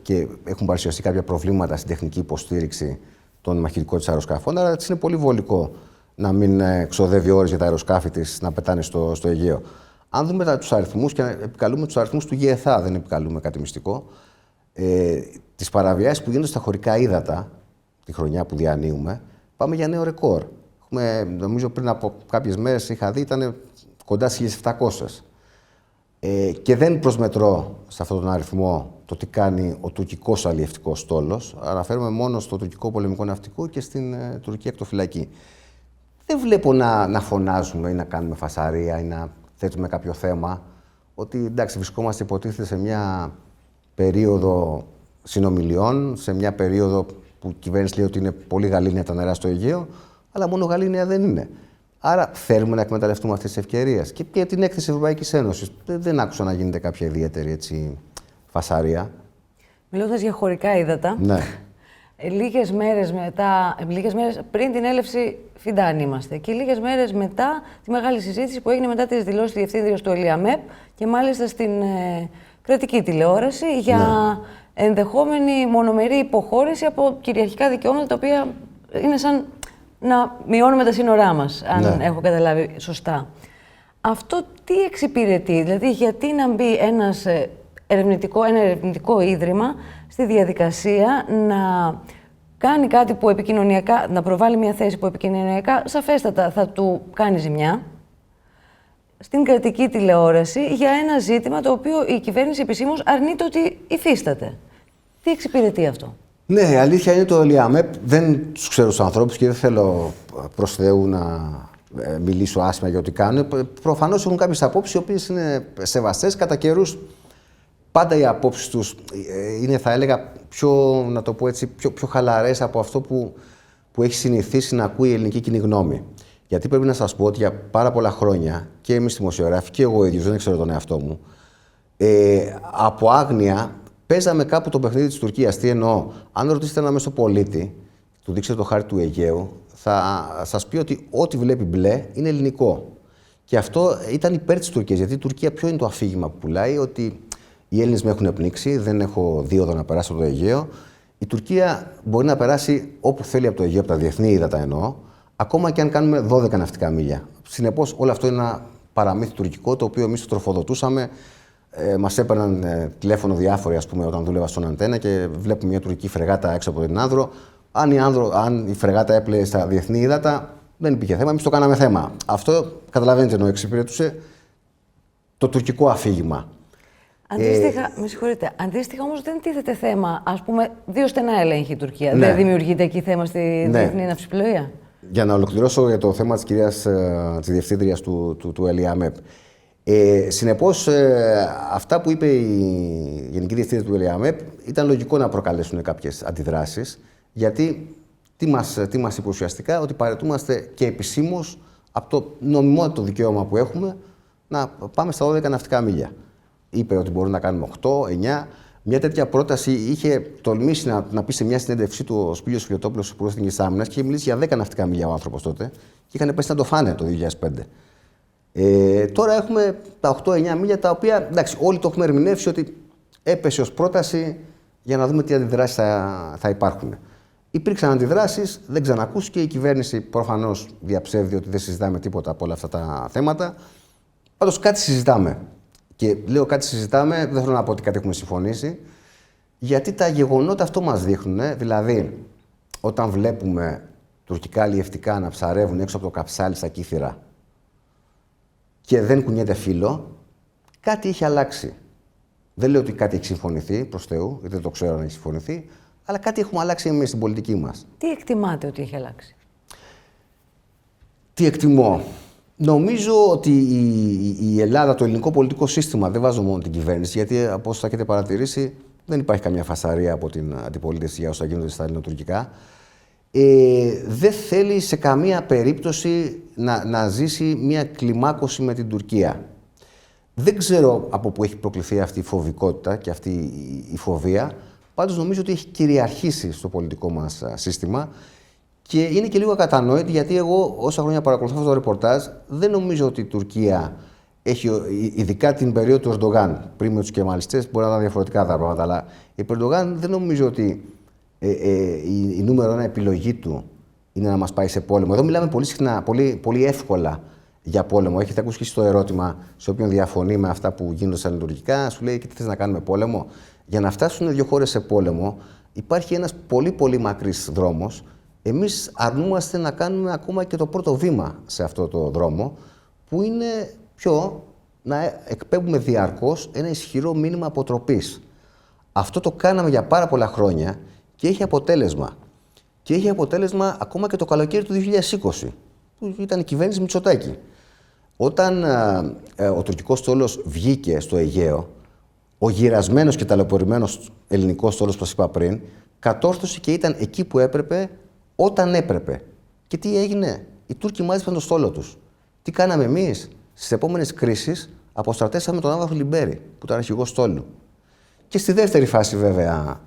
και έχουν παρουσιαστεί κάποια προβλήματα στην τεχνική υποστήριξη των μαχητικών της αεροσκαφών. Άρα της είναι πολύ βολικό να μην ξοδεύει ώρες για τα αεροσκάφη της να πετάνε στο Αιγαίο. Αν δούμε τους αριθμούς, και επικαλούμε τους αριθμούς του ΓΕΘΑ, δεν επικαλούμε κάτι μυστικό, τις παραβιάσεις που γίνονται στα χωρικά ύδατα, τη χρονιά που διανύουμε, πάμε για νέο ρεκόρ. Νομίζω πριν από κάποιες μέρες είχα δει, ήταν κοντά στις 1.700. Και δεν προσμετρώ σε αυτόν τον αριθμό το τι κάνει ο τουρκικός αλλιευτικός στόλος. Αναφέρομαι μόνο στο τουρκικό πολεμικό ναυτικό και στην τουρκική ακτοφυλακή. Δεν βλέπω να φωνάζουμε ή να κάνουμε φασαρία ή να θέτουμε κάποιο θέμα. Ότι εντάξει, βρισκόμαστε υποτίθεται σε μια περίοδο συνομιλιών, σε μια περίοδο που η κυβέρνηση λέει ότι είναι πολύ γαλήνια τα νερά στο Αιγαίο, αλλά μόνο γαλήνια δεν είναι. Άρα θέλουμε να εκμεταλλευτούμε αυτές τις ευκαιρίες. Και για την έκθεση Ευρωπαϊκής Ένωσης δεν άκουσα να γίνεται κάποια ιδιαίτερη φασαρία. Μιλώντας για χωρικά ύδατα, ναι. λίγες μέρες πριν την έλευση Φιντάν είμαστε και λίγες μέρες μετά τη μεγάλη συζήτηση που έγινε μετά τις δηλώσεις της διευθύντριας του ΕΛΙΑΜΕΠ και μάλιστα στην κρατική τηλεόραση για ενδεχόμενη μονομερή υποχώρηση από κυριαρχικά δικαιώματα τα οποία είναι σαν να μειώνουμε τα σύνορά μας, αν έχω καταλάβει σωστά. Αυτό τι εξυπηρετεί, δηλαδή γιατί να μπει ένα ερευνητικό ίδρυμα στη διαδικασία να κάνει κάτι που επικοινωνιακά, να προβάλλει μια θέση που επικοινωνιακά σαφέστατα θα του κάνει ζημιά στην κρατική τηλεόραση για ένα ζήτημα το οποίο η κυβέρνηση επισήμως αρνείται ότι υφίσταται. Τι εξυπηρετεί αυτό? Ναι, η αλήθεια είναι το ΕΛΙΑΜΕΠ. Δεν τους ξέρω τους ανθρώπους και δεν θέλω προς Θεού να μιλήσω άσχημα για ό,τι κάνουν. Προφανώς έχουν κάποιες απόψεις οι οποίες είναι σεβαστές. Κατά καιρούς, πάντα οι απόψεις τους είναι, θα έλεγα, να το πω έτσι, πιο χαλαρές από αυτό που έχει συνηθίσει να ακούει η ελληνική κοινή γνώμη. Γιατί πρέπει να σας πω ότι για πάρα πολλά χρόνια και εμείς δημοσιογράφοι και εγώ ίδιος, δεν ξέρω τον εαυτό μου, από άγνοια παίζαμε κάπου το παιχνίδι της Τουρκίας. Τι εννοώ? Αν ρωτήσετε έναν μέσο πολίτη, του δείξετε το χάρτη του Αιγαίου, θα σας πει ότι ό,τι βλέπει μπλε είναι ελληνικό. Και αυτό ήταν υπέρ της Τουρκίας. Γιατί η Τουρκία, ποιο είναι το αφήγημα που πουλάει? Ότι οι Έλληνες με έχουν πνίξει, δεν έχω δίωδο να περάσω από το Αιγαίο. Η Τουρκία μπορεί να περάσει όπου θέλει από το Αιγαίο, από τα διεθνή ύδατα εννοώ, ακόμα και αν κάνουμε 12 ναυτικά μίλια. Συνεπώς, όλο αυτό είναι ένα παραμύθι τουρκικό, το οποίο εμείς το τροφοδοτούσαμε. Μας έπαιρναν τηλέφωνο διάφοροι, ας πούμε, όταν δούλευα στον Αντένα και βλέπουμε μια τουρκική φρεγάτα έξω από την Άνδρο. Αν η φρεγάτα έπλεε στα διεθνή ύδατα, δεν υπήρχε θέμα, εμείς το κάναμε θέμα. Αυτό, καταλαβαίνετε, εννοώ, εξυπηρετούσε το τουρκικό αφήγημα. Αντίστοιχα, με συγχωρείτε, αντίστοιχα όμως δεν τίθεται θέμα, ας πούμε, δύο στενά έλεγχη η Τουρκία. Δεν δημιουργείται εκεί θέμα στη διεθνή ναυσιπλοεία? Για να ολοκληρώσω για το θέμα της κυρίας, της διευθύντριας του ΕΛΙΑΜΕΠ. Συνεπώς, αυτά που είπε η Γενική Διευθύντρια του ΕΛΙΑΜΕΠ ήταν λογικό να προκαλέσουν κάποιες αντιδράσεις, γιατί τι μας είπε ουσιαστικά? Ότι παραιτούμαστε και επισήμως από το νομιμότατο δικαίωμα που έχουμε να πάμε στα 12 ναυτικά μίλια. Είπε ότι μπορούμε να κάνουμε 8, 9. Μια τέτοια πρόταση είχε τολμήσει να πει σε μια συνέντευξή του ο Σπύλιος Φιωτόπουλος, Υπουργός Εθνικής Άμυνας, και είχε μιλήσει για 10 ναυτικά μίλια ο άνθρωπος τότε και είχαν πέσει να το φάνε το 2005. Τώρα έχουμε τα 8-9 μίλια, τα οποία εντάξει, όλοι το έχουμε ερμηνεύσει ότι έπεσε ως πρόταση για να δούμε τι αντιδράσεις θα υπάρχουν. Υπήρξαν αντιδράσεις, δεν ξανακούστηκε. Η κυβέρνηση προφανώς διαψεύδει ότι δεν συζητάμε τίποτα από όλα αυτά τα θέματα. Πάντως κάτι συζητάμε. Και λέω κάτι συζητάμε, δεν θέλω να πω ότι κάτι έχουμε συμφωνήσει, γιατί τα γεγονότα αυτό μας δείχνουν. Δηλαδή, όταν βλέπουμε τουρκικά αλλιευτικά να ψαρεύουν έξω από το Καψάλι στα Κύθυρα και δεν κουνιέται φύλλο, κάτι έχει αλλάξει. Δεν λέω ότι κάτι έχει συμφωνηθεί, προς Θεού, γιατί δεν το ξέρω αν έχει συμφωνηθεί, αλλά κάτι έχουμε αλλάξει εμείς στην πολιτική μας. Τι εκτιμάτε ότι έχει αλλάξει? Τι εκτιμώ? Νομίζω ότι η Ελλάδα, το ελληνικό πολιτικό σύστημα, δεν βάζω μόνο την κυβέρνηση, γιατί από όσο θα έχετε παρατηρήσει, δεν υπάρχει καμιά φασαρία από την αντιπολίτευση για όσα γίνονται στα ελληνοτουρκικά. Δεν θέλει σε καμία περίπτωση να ζήσει μια κλιμάκωση με την Τουρκία. Δεν ξέρω από πού έχει προκληθεί αυτή η φοβικότητα και αυτή η φοβία. Πάντως νομίζω ότι έχει κυριαρχήσει στο πολιτικό μας σύστημα και είναι και λίγο ακατανόητη, γιατί εγώ όσα χρόνια παρακολουθώ αυτό το ρεπορτάζ, δεν νομίζω ότι η Τουρκία έχει, ειδικά την περίοδο του Ερντογάν, πριν με τους κεμαλιστές, μπορεί να ήταν διαφορετικά τα πράγματα, αλλά η Ερντογάν δεν νομίζω ότι η νούμερο ένα επιλογή του είναι να μας πάει σε πόλεμο. Εδώ μιλάμε πολύ συχνά, πολύ εύκολα για πόλεμο. Έχετε ακούσει το ερώτημα σε όποιον διαφωνεί με αυτά που γίνονται στα λειτουργικά, σου λέει και τι θες να κάνουμε πόλεμο. Για να φτάσουν δύο χώρες σε πόλεμο, υπάρχει ένας πολύ μακρύς δρόμος. Εμείς αρνούμαστε να κάνουμε ακόμα και το πρώτο βήμα σε αυτό το δρόμο, που είναι να εκπέμπουμε διαρκώς ένα ισχυρό μήνυμα αποτροπής. Αυτό το κάναμε για πάρα πολλά χρόνια και έχει αποτέλεσμα. Και έχει αποτέλεσμα ακόμα και το καλοκαίρι του 2020, που ήταν η κυβέρνηση Μητσοτάκη. Όταν ο τουρκικός στόλος βγήκε στο Αιγαίο, ο γυρασμένος και ταλαιπωρημένος ελληνικός στόλος, που σας είπα πριν, κατόρθωσε και ήταν εκεί που έπρεπε, όταν έπρεπε. Και τι έγινε? Οι Τούρκοι μάζεψαν το στόλο τους. Τι κάναμε εμείς? Στις επόμενες κρίσεις αποστρατεύσαμε τον Άβαθο Λιμπέρη, που ήταν αρχηγός στόλου. Και στη δεύτερη φάση, βέβαια,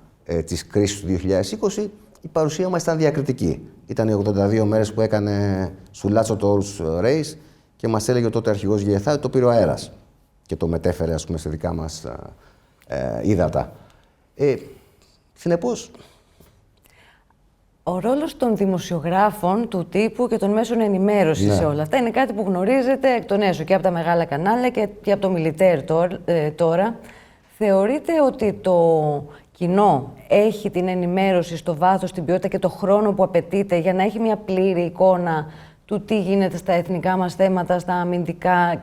της κρίσης του 2020, η παρουσία μας ήταν διακριτική. Ήταν οι 82 μέρες που έκανε Σουλάτσο το Όρους Ρέις και μας έλεγε ο τότε αρχηγός Γεθά ότι το πήρε ο αέρας και το μετέφερε, ας πούμε, σε δικά μας ύδατα. Συνεπώς, ο ρόλος των δημοσιογράφων του τύπου και των μέσων ενημέρωσης σε όλα αυτά είναι κάτι που γνωρίζετε εκ των έσω και από τα μεγάλα κανάλια και από το Μιλιτέρ τώρα. Θεωρείτε ότι το κοινό έχει την ενημέρωση στο βάθος, την ποιότητα και το χρόνο που απαιτείται για να έχει μια πλήρη εικόνα του τι γίνεται στα εθνικά μας θέματα, στα αμυντικά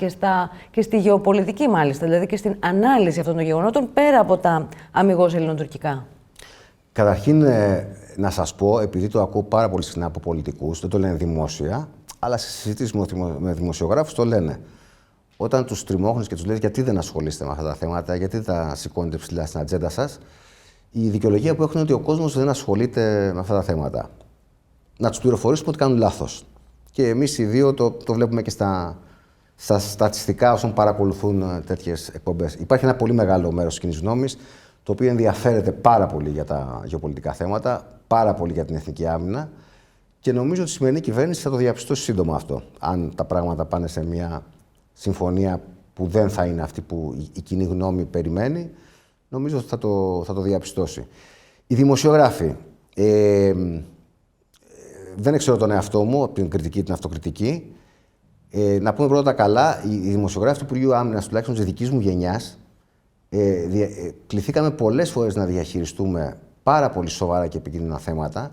και στη γεωπολιτική μάλιστα, δηλαδή και στην ανάλυση αυτών των γεγονότων πέρα από τα αμιγώς ελληνοτουρκικά? Καταρχήν, να σας πω, επειδή το ακούω πάρα πολύ συχνά από πολιτικούς, δεν το λένε δημόσια, αλλά σε συζητήσεις με δημοσιογράφους το λένε. Όταν τους τριμώχνεις και τους λες γιατί δεν ασχολείστε με αυτά τα θέματα, γιατί δεν τα σηκώνετε ψηλά στην ατζέντα σας, η δικαιολογία που έχουν είναι ότι ο κόσμος δεν ασχολείται με αυτά τα θέματα. Να τους πληροφορήσουμε ότι κάνουν λάθος. Και εμείς οι δύο το βλέπουμε και στα στατιστικά όσων παρακολουθούν τέτοιες εκπομπές. Υπάρχει ένα πολύ μεγάλο μέρος της κοινής γνώμης, το οποίο ενδιαφέρεται πάρα πολύ για τα γεωπολιτικά θέματα, πάρα πολύ για την εθνική άμυνα και νομίζω ότι η σημερινή κυβέρνηση θα το διαπιστώσει σύντομα αυτό. Αν τα πράγματα πάνε σε μια συμφωνία που δεν θα είναι αυτή που η κοινή γνώμη περιμένει, νομίζω ότι θα το διαπιστώσει. Οι δημοσιογράφοι, δεν ξέρω τον εαυτό μου, από την κριτική την αυτοκριτική. Να πούμε πρώτα καλά, οι δημοσιογράφοι του Υπουργείου Άμυνας, τουλάχιστον της δικής μου γενιάς, κληθήκαμε πολλές φορές να διαχειριστούμε πάρα πολύ σοβαρά και επικίνδυνα θέματα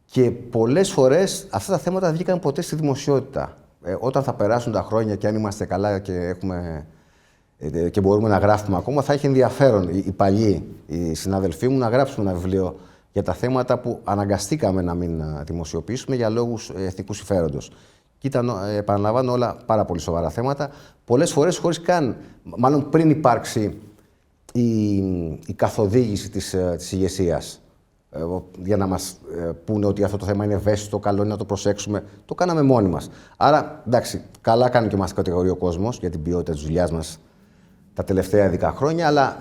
και πολλές φορές αυτά τα θέματα δεν βγήκαν ποτέ στη δημοσιότητα. Όταν θα περάσουν τα χρόνια και αν είμαστε καλά και μπορούμε να γράφουμε ακόμα, θα έχει ενδιαφέρον οι παλιοί, οι συνάδελφοί μου, να γράψουμε ένα βιβλίο για τα θέματα που αναγκαστήκαμε να μην δημοσιοποιήσουμε για λόγους εθνικού συμφέροντος. Και ήταν, επαναλαμβάνω, όλα πάρα πολύ σοβαρά θέματα. Πολλές φορές χωρίς καν, μάλλον πριν υπάρξει η καθοδήγηση της ηγεσίας, για να μας πούνε ότι αυτό το θέμα είναι ευαίσθητο, καλό είναι να το προσέξουμε. Το κάναμε μόνοι μας. Άρα, εντάξει, καλά κάνει και μας κατηγορεί ο κόσμος για την ποιότητα της δουλειάς μας τα τελευταία 10 χρόνια, αλλά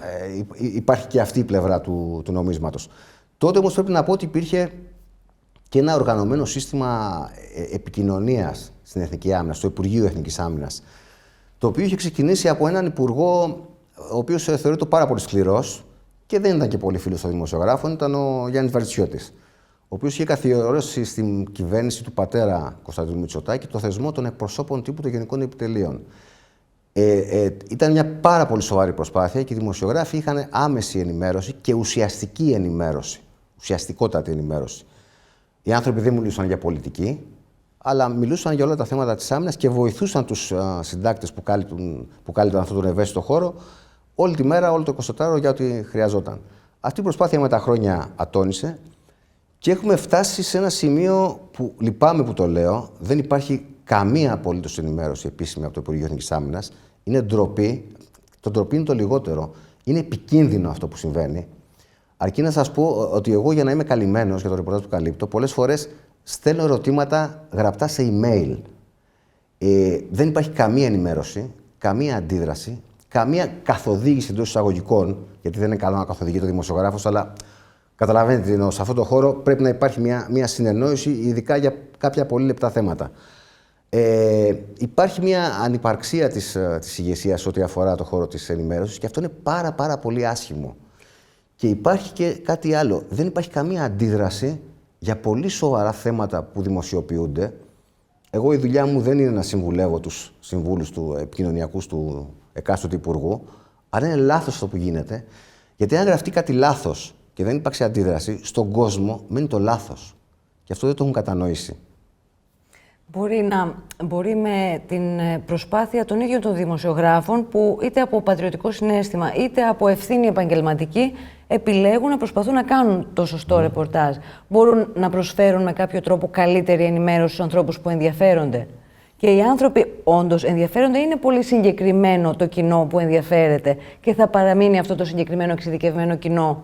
υπάρχει και αυτή η πλευρά του νομίσματος. Τότε όμως πρέπει να πω ότι υπήρχε και ένα οργανωμένο σύστημα επικοινωνίας στην Εθνική Άμυνα, στο Υπουργείο Εθνικής Άμυνας, το οποίο είχε ξεκινήσει από έναν υπουργό, ο οποίος θεωρείται πάρα πολύ σκληρός και δεν ήταν και πολύ φίλος των δημοσιογράφων, ήταν ο Γιάννης Βαρτσιώτης, ο οποίος είχε καθιερώσει στην κυβέρνηση του πατέρα Κωνσταντίνου Μητσοτάκη το θεσμό των εκπροσώπων τύπου των Γενικών Επιτελείων. Ήταν μια πάρα πολύ σοβαρή προσπάθεια και οι δημοσιογράφοι είχαν άμεση ενημέρωση και ουσιαστική ενημέρωση, ουσιαστικότατη ενημέρωση. Οι άνθρωποι δεν μιλούσαν για πολιτική, αλλά μιλούσαν για όλα τα θέματα της άμυνας και βοηθούσαν τους συντάκτες που κάλυπταν αυτόν τον ευαίσθητο χώρο όλη τη μέρα, όλο το 24ωρο για ό,τι χρειαζόταν. Αυτή η προσπάθεια με τα χρόνια ατώνησε και έχουμε φτάσει σε ένα σημείο που, λυπάμαι που το λέω, δεν υπάρχει καμία απολύτως ενημέρωση επίσημη από το Υπουργείο Εθνικής Άμυνας. Είναι ντροπή. Το ντροπή είναι το λιγότερο. Είναι επικίνδυνο αυτό που συμβαίνει. Αρκεί να σας πω ότι εγώ, για να είμαι καλυμμένος για το ρεπορτάζ που καλύπτω, πολλές φορές στέλνω ερωτήματα γραπτά σε email. Δεν υπάρχει καμία ενημέρωση, καμία αντίδραση, καμία καθοδήγηση εντός εισαγωγικών, γιατί δεν είναι καλό να καθοδηγείται ο δημοσιογράφος, αλλά καταλαβαίνετε τι εννοώ. Σε αυτόν τον χώρο πρέπει να υπάρχει μια συνεννόηση, ειδικά για κάποια πολύ λεπτά θέματα. Υπάρχει μια ανυπαρξία της ηγεσίας ό,τι αφορά το χώρο της ενημέρωσης και αυτό είναι πάρα πολύ άσχημο. Και υπάρχει και κάτι άλλο. Δεν υπάρχει καμία αντίδραση για πολύ σοβαρά θέματα που δημοσιοποιούνται. Εγώ η δουλειά μου δεν είναι να συμβουλεύω τους συμβούλους του επικοινωνιακούς του εκάστοτε υπουργού, αλλά είναι λάθος αυτό που γίνεται. Γιατί αν γραφτεί κάτι λάθος και δεν υπάρξει αντίδραση, στον κόσμο μένει το λάθος. Και αυτό δεν το έχουν κατανοήσει. Μπορεί με την προσπάθεια των ίδιων των δημοσιογράφων που είτε από πατριωτικό συναίσθημα είτε από ευθύνη επαγγελματική επιλέγουν να προσπαθούν να κάνουν το σωστό ρεπορτάζ. Μπορούν να προσφέρουν με κάποιο τρόπο καλύτερη ενημέρωση στους ανθρώπους που ενδιαφέρονται. Και οι άνθρωποι όντως ενδιαφέρονται, είναι πολύ συγκεκριμένο το κοινό που ενδιαφέρεται και θα παραμείνει αυτό το συγκεκριμένο εξειδικευμένο κοινό.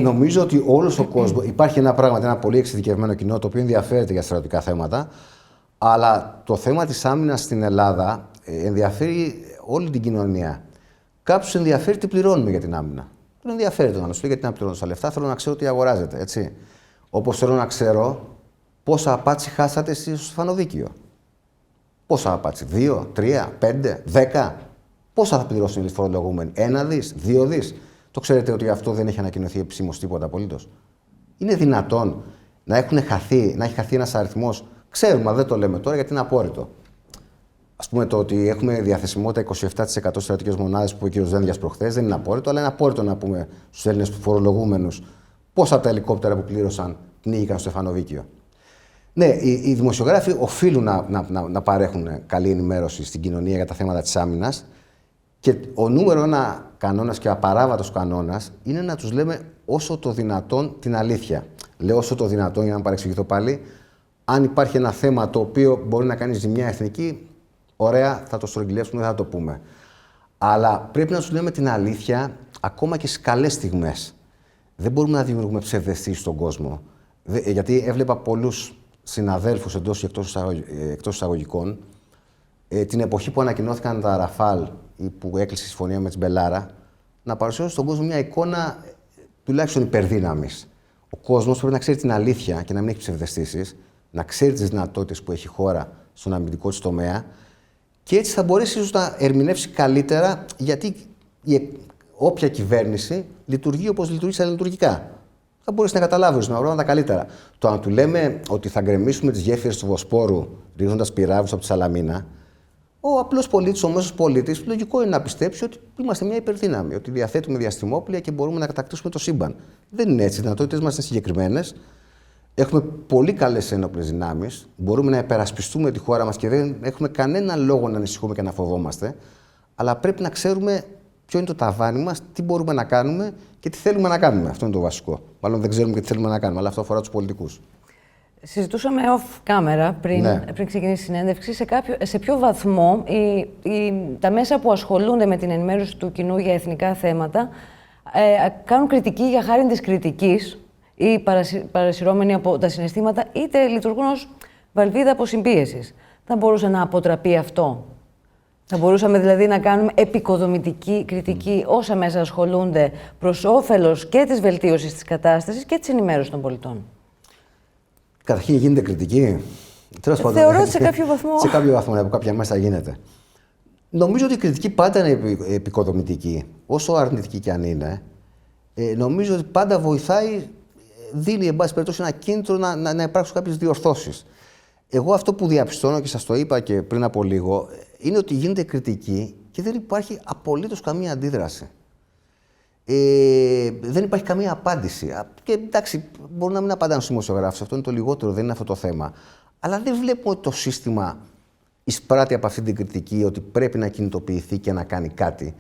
Νομίζω ότι όλος ο κόσμος. Υπάρχει ένα πολύ εξειδικευμένο κοινό το οποίο ενδιαφέρεται για στρατιωτικά θέματα, αλλά το θέμα της άμυνας στην Ελλάδα ενδιαφέρει όλη την κοινωνία. Κάποιους ενδιαφέρει τι πληρώνουμε για την άμυνα. Δεν ενδιαφέρει να σου πει γιατί να πληρώνω στα λεφτά, θέλω να ξέρω τι αγοράζεται. Έτσι. Όπως θέλω να ξέρω πόσα απάτσι χάσατε εσείς στο Στεφανοδίκιο. Πόσα απάτσι, 2, 3, 5, 10. Πόσα θα πληρώσουν οι φορολογούμενοι, 1 δις, 2 δις. Το ξέρετε ότι αυτό δεν έχει ανακοινωθεί επισήμως τίποτα απολύτως. Είναι δυνατόν να έχει χαθεί ένας αριθμός. Ξέρουμε, αλλά δεν το λέμε τώρα γιατί είναι απόρριτο. Ας πούμε το ότι έχουμε διαθεσιμότητα 27% στρατιωτικές μονάδες που είπε ο κ. Δένδιας προχθές δεν είναι απόρριτο, αλλά είναι απόρριτο να πούμε στους Έλληνες φορολογούμενους πόσα από τα ελικόπτερα που πλήρωσαν πνίγηκαν στο Στεφανοδίκιο. Ναι, οι δημοσιογράφοι οφείλουν να παρέχουν καλή ενημέρωση στην κοινωνία για τα θέματα της άμυνας. Και ο νούμερο ένα κανόνας και απαράβατος κανόνας είναι να τους λέμε όσο το δυνατόν την αλήθεια. Λέω όσο το δυνατόν για να παρεξηγηθώ πάλι. Αν υπάρχει ένα θέμα το οποίο μπορεί να κάνει ζημιά εθνική, ωραία, θα το στρογγυλεύσουμε, δεν θα το πούμε. Αλλά πρέπει να τους λέμε την αλήθεια ακόμα και στις καλές στιγμές. Δεν μπορούμε να δημιουργούμε ψευδαισθήσεις στον κόσμο. Γιατί έβλεπα πολλούς συναδέλφους εντός και εκτός εισαγωγικών την εποχή που ανακοινώθηκαν τα Ραφάλ ή που έκλεισε η συμφωνία με την Μπελάρα, να παρουσιάσουν στον κόσμο μια εικόνα τουλάχιστον υπερδύναμης. Ο κόσμος πρέπει να ξέρει την αλήθεια και να μην έχει ψευδαισθήσεις, να ξέρει τις δυνατότητες που έχει η χώρα στον αμυντικό της τομέα και έτσι θα μπορέσει ίσως να ερμηνεύσει καλύτερα γιατί όποια κυβέρνηση λειτουργεί όπως λειτουργεί στα λειτουργικά. Θα μπορέσει να καταλάβει ορισμένα πράγματα καλύτερα. Το να του λέμε ότι θα γκρεμίσουμε τις γέφυρες του Βοσπόρου ρίχνοντας πυράβλους από τη Σαλαμίνα, ο απλός πολίτης, ο μέσος πολίτης, λογικό είναι να πιστέψει ότι είμαστε μια υπερδύναμη, ότι διαθέτουμε διαστημόπλια και μπορούμε να κατακτήσουμε το σύμπαν. Δεν είναι έτσι. Οι δυνατότητες μας είναι συγκεκριμένες. Έχουμε πολύ καλές ένοπλες δυνάμεις. Μπορούμε να υπερασπιστούμε τη χώρα μας και δεν έχουμε κανένα λόγο να ανησυχούμε και να φοβόμαστε. Αλλά πρέπει να ξέρουμε ποιο είναι το ταβάνι μας, τι μπορούμε να κάνουμε και τι θέλουμε να κάνουμε. Αυτό είναι το βασικό. Μάλλον δεν ξέρουμε και τι θέλουμε να κάνουμε, αλλά αυτό αφορά τους πολιτικούς. Συζητούσαμε off camera πριν ξεκινήσει η συνέντευξη σε ποιο βαθμό τα μέσα που ασχολούνται με την ενημέρωση του κοινού για εθνικά θέματα κάνουν κριτική για χάρη της κριτικής ή παρασυρώμενοι από τα συναισθήματα, είτε λειτουργούν ως βαλβίδα αποσυμπίεσης. Θα μπορούσε να αποτραπεί αυτό. Θα μπορούσαμε δηλαδή να κάνουμε επικοδομητική κριτική όσα μέσα ασχολούνται προς όφελος και της βελτίωσης της κατάστασης και της ενημέρωσης των πολιτών. Καταρχήν γίνεται κριτική. Θεωρώ ότι σε κάποιο βαθμό. Σε κάποιο βαθμό, από κάποια μέσα γίνεται. Νομίζω ότι η κριτική πάντα είναι επικοδομητική, όσο αρνητική κι αν είναι. Νομίζω ότι πάντα βοηθάει, δίνει εν πάση περιπτώσει ένα κίνητρο να υπάρξουν κάποιες διορθώσεις. Εγώ αυτό που διαπιστώνω και σας το είπα και πριν από λίγο, είναι ότι γίνεται κριτική και δεν υπάρχει απολύτως καμία αντίδραση. Δεν υπάρχει καμία απάντηση. Και εντάξει, μπορούν να μην απαντάνε στους δημοσιογράφους, αυτό είναι το λιγότερο, δεν είναι αυτό το θέμα. Αλλά δεν βλέπουμε ότι το σύστημα εισπράττει από αυτή την κριτική ότι πρέπει να κινητοποιηθεί και να κάνει κάτι.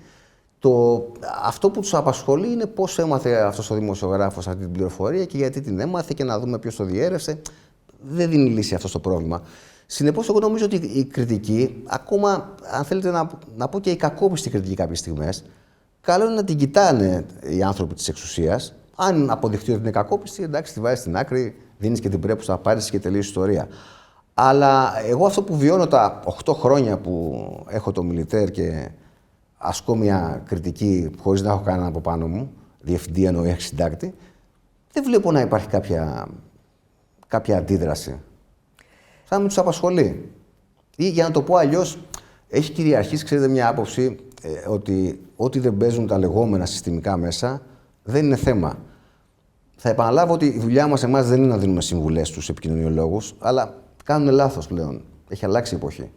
Αυτό που τους απασχολεί είναι πώς έμαθε αυτός ο δημοσιογράφος αυτή την πληροφορία και γιατί την έμαθε και να δούμε ποιος το διέρευσε. δεν δίνει λύση αυτό στο πρόβλημα. Συνεπώς, εγώ νομίζω ότι η κριτική, ακόμα αν θέλετε να πω και η κακόπιστη κριτική κάποιες στιγμές, καλό είναι να την κοιτάνε οι άνθρωποι της εξουσίας. Αν αποδειχτεί ότι είναι κακόπιστη, εντάξει, τη βάζεις στην άκρη, δίνεις και την πρέπουσα απάντηση και τελείωσε η ιστορία. Αλλά εγώ αυτό που βιώνω τα 8 χρόνια που έχω το Μιλιτέρ και ασκώ μια κριτική χωρίς να έχω κανέναν από πάνω μου, διευθυντή εννοεί συντάκτη, δεν βλέπω να υπάρχει κάποια αντίδραση. Θα με τους απασχολεί. Ή για να το πω αλλιώς, έχει κυριαρχήσει, ξέρετε, μια άποψη ότι ό,τι δεν παίζουν τα λεγόμενα συστημικά μέσα δεν είναι θέμα. Θα επαναλάβω ότι η δουλειά μας εμάς δεν είναι να δίνουμε συμβουλές στους επικοινωνιολόγους, αλλά κάνουν λάθος πλέον. Έχει αλλάξει η εποχή.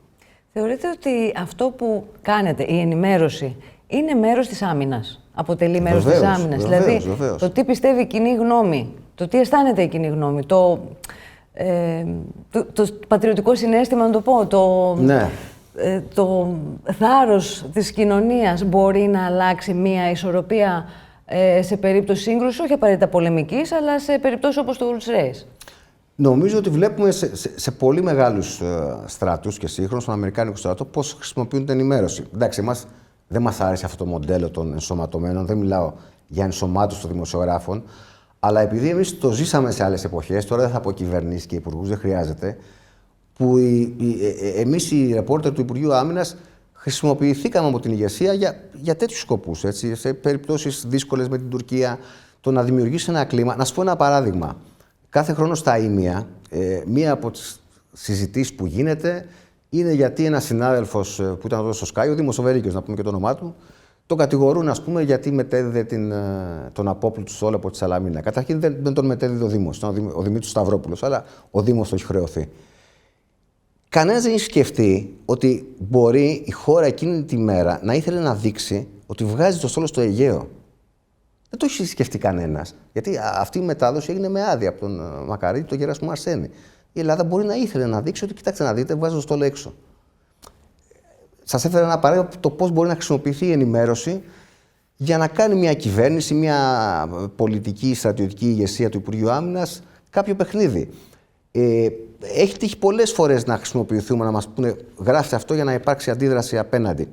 Θεωρείτε ότι αυτό που κάνετε, η ενημέρωση, είναι μέρος της άμυνας? Αποτελεί μέρος της άμυνας? Δηλαδή, το τι πιστεύει η κοινή γνώμη, το τι αισθάνεται η κοινή γνώμη, το πατριωτικό συναίσθημα, να το πω, το θάρρος της κοινωνίας μπορεί να αλλάξει μια ισορροπία σε περίπτωση σύγκρουσης, όχι απαραίτητα πολεμικής, αλλά σε περιπτώσεις όπως το Ulls Race. Νομίζω ότι βλέπουμε σε πολύ μεγάλους στρατούς και σύγχρονους, στον Αμερικάνικο στρατό, πώς χρησιμοποιούν την ενημέρωση. Εντάξει, εμάς δεν μας άρεσε αυτό το μοντέλο των ενσωματωμένων, δεν μιλάω για ενσωμάτωση των δημοσιογράφων, αλλά επειδή εμείς το ζήσαμε σε άλλες εποχές, τώρα δεν θα πω κυβερνήσεις και υπουργούς, δεν χρειάζεται, που εμείς οι ρεπόρτερ του Υπουργείου Άμυνας χρησιμοποιηθήκαμε από την ηγεσία για τέτοιους σκοπούς, έτσι, σε περιπτώσεις δύσκολες με την Τουρκία, το να δημιουργήσει ένα κλίμα. Να σου πω ένα παράδειγμα. Κάθε χρόνο στα Ήμια, μία από τις συζητήσεις που γίνεται είναι γιατί ένας συνάδελφος που ήταν εδώ στο Sky, ο Δήμος Βερίκιος, να πούμε και το όνομά του, τον κατηγορούν, ας πούμε, γιατί μετέδιδε τον απόπλητο Σόλο από τη Σαλαμίνα. Καταρχήν δεν τον μετέδιδε ο Δήμος, ήταν ο Δημήτρης Σταυρόπουλος, αλλά ο Δήμος το έχει χρεωθεί. Κανένας δεν έχει σκεφτεί ότι μπορεί η χώρα εκείνη τη μέρα να ήθελε να δείξει ότι βγάζει το στόλο στο Αιγαίο. Δεν το έχει σκεφτεί κανένας. Γιατί αυτή η μετάδοση έγινε με άδεια από τον Μακαρίτη, τον Γεράσιμο Αρσένη. Η Ελλάδα μπορεί να ήθελε να δείξει ότι, κοιτάξτε να δείτε, βγάζει το στόλο έξω. Σας έφερα ένα παράδειγμα το πώς μπορεί να χρησιμοποιηθεί η ενημέρωση για να κάνει μια κυβέρνηση, μια πολιτική, στρατιωτική ηγεσία του Υπουργείου Άμυνας κάποιο παιχνίδι. Έχει τύχει πολλές φορές να χρησιμοποιηθούμε, να μας πούνε γράφτε αυτό για να υπάρξει αντίδραση απέναντι.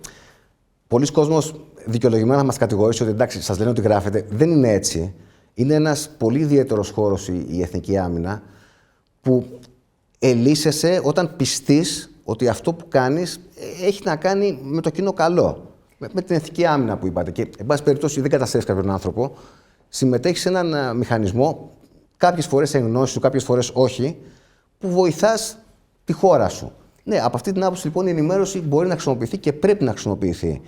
Πολλοί κόσμος δικαιολογημένα θα μας κατηγορήσει ότι εντάξει, σας λένε ότι γράφετε. Δεν είναι έτσι. Είναι ένας πολύ ιδιαίτερος χώρος η εθνική άμυνα που ελύσεσαι όταν πιστείς ότι αυτό που κάνεις έχει να κάνει με το κοινό καλό. Με την εθνική άμυνα που είπατε. Και, εν πάση περιπτώσει, δεν καταστρέφεις κάποιον άνθρωπο. Συμμετέχεις σε έναν μηχανισμό, κάποιες φορές εν γνώση σου, κάποιες φορές όχι, που βοηθάς τη χώρα σου. Ναι, από αυτή την άποψη λοιπόν η ενημέρωση μπορεί να χρησιμοποιηθεί και πρέπει να χρησιμοποιηθεί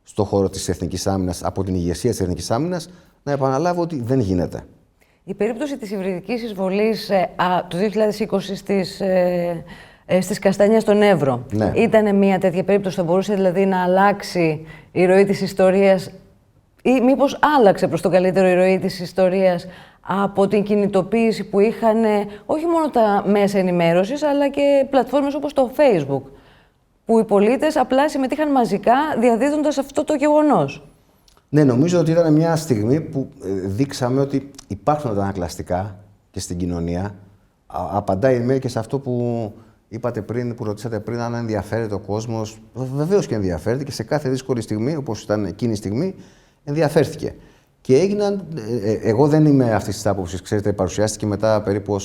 στον χώρο της εθνικής άμυνας, από την ηγεσία της εθνικής άμυνας. Να επαναλάβω ότι δεν γίνεται. Η περίπτωση της υβριδικής εισβολής του 2020 στις Καστανιές στον Εύρο, ναι, ήταν μια τέτοια περίπτωση? Θα μπορούσε δηλαδή να αλλάξει η ροή της ιστορίας, ή μήπως άλλαξε προς το καλύτερο η ροή της ιστορίας από την κινητοποίηση που είχαν όχι μόνο τα μέσα ενημέρωσης, αλλά και πλατφόρμες όπως το Facebook, που οι πολίτες απλά συμμετείχαν μαζικά διαδίδοντας αυτό το γεγονός? Ναι, νομίζω ότι ήταν μια στιγμή που δείξαμε ότι υπάρχουν αντανακλαστικά και στην κοινωνία. Απαντάει η και σε αυτό που είπατε πριν, που ρωτήσατε πριν, αν ενδιαφέρεται ο κόσμος. Βεβαίως και ενδιαφέρεται και σε κάθε δύσκολη στιγμή, όπως ήταν εκείνη η στιγμή, ενδιαφέρθηκε. Και έγιναν. Εγώ δεν είμαι αυτής της άποψης, ξέρετε, παρουσιάστηκε μετά περίπου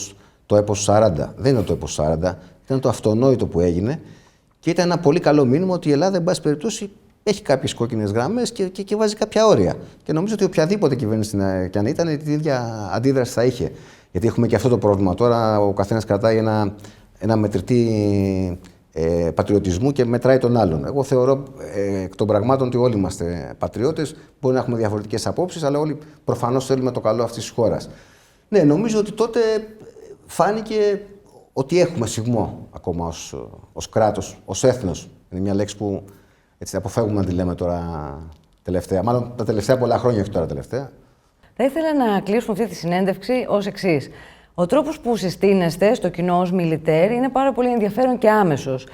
το έπος 40. Δεν είναι το έπος 40, ήταν το αυτονόητο που έγινε και ήταν ένα πολύ καλό μήνυμα ότι η Ελλάδα, εν πάση περιπτώσει, έχει κάποιες κόκκινες γραμμές και βάζει κάποια όρια. Και νομίζω ότι οποιαδήποτε κυβέρνηση κι αν ήταν, την ίδια αντίδραση θα είχε. Γιατί έχουμε και αυτό το πρόβλημα. Τώρα ο καθένας κρατάει ένα μετρητή πατριωτισμού και μετράει τον άλλον. Εγώ θεωρώ εκ των πραγμάτων ότι όλοι είμαστε πατριώτες. Μπορεί να έχουμε διαφορετικές απόψεις, αλλά όλοι προφανώς θέλουμε το καλό αυτής της χώρας. Ναι, νομίζω ότι τότε φάνηκε ότι έχουμε σιγμό ακόμα ως κράτος, ως έθνος. Είναι μια λέξη που έτσι αποφεύγουμε να τη λέμε τώρα τελευταία. Μάλλον τα τελευταία πολλά χρόνια, όχι τώρα τελευταία. Θα ήθελα να κλείσουμε αυτή τη συνέντευξη ως εξής. Ο τρόπος που συστήνεστε στο κοινό ως Μιλιτέρ είναι πάρα πολύ ενδιαφέρον και άμεσος.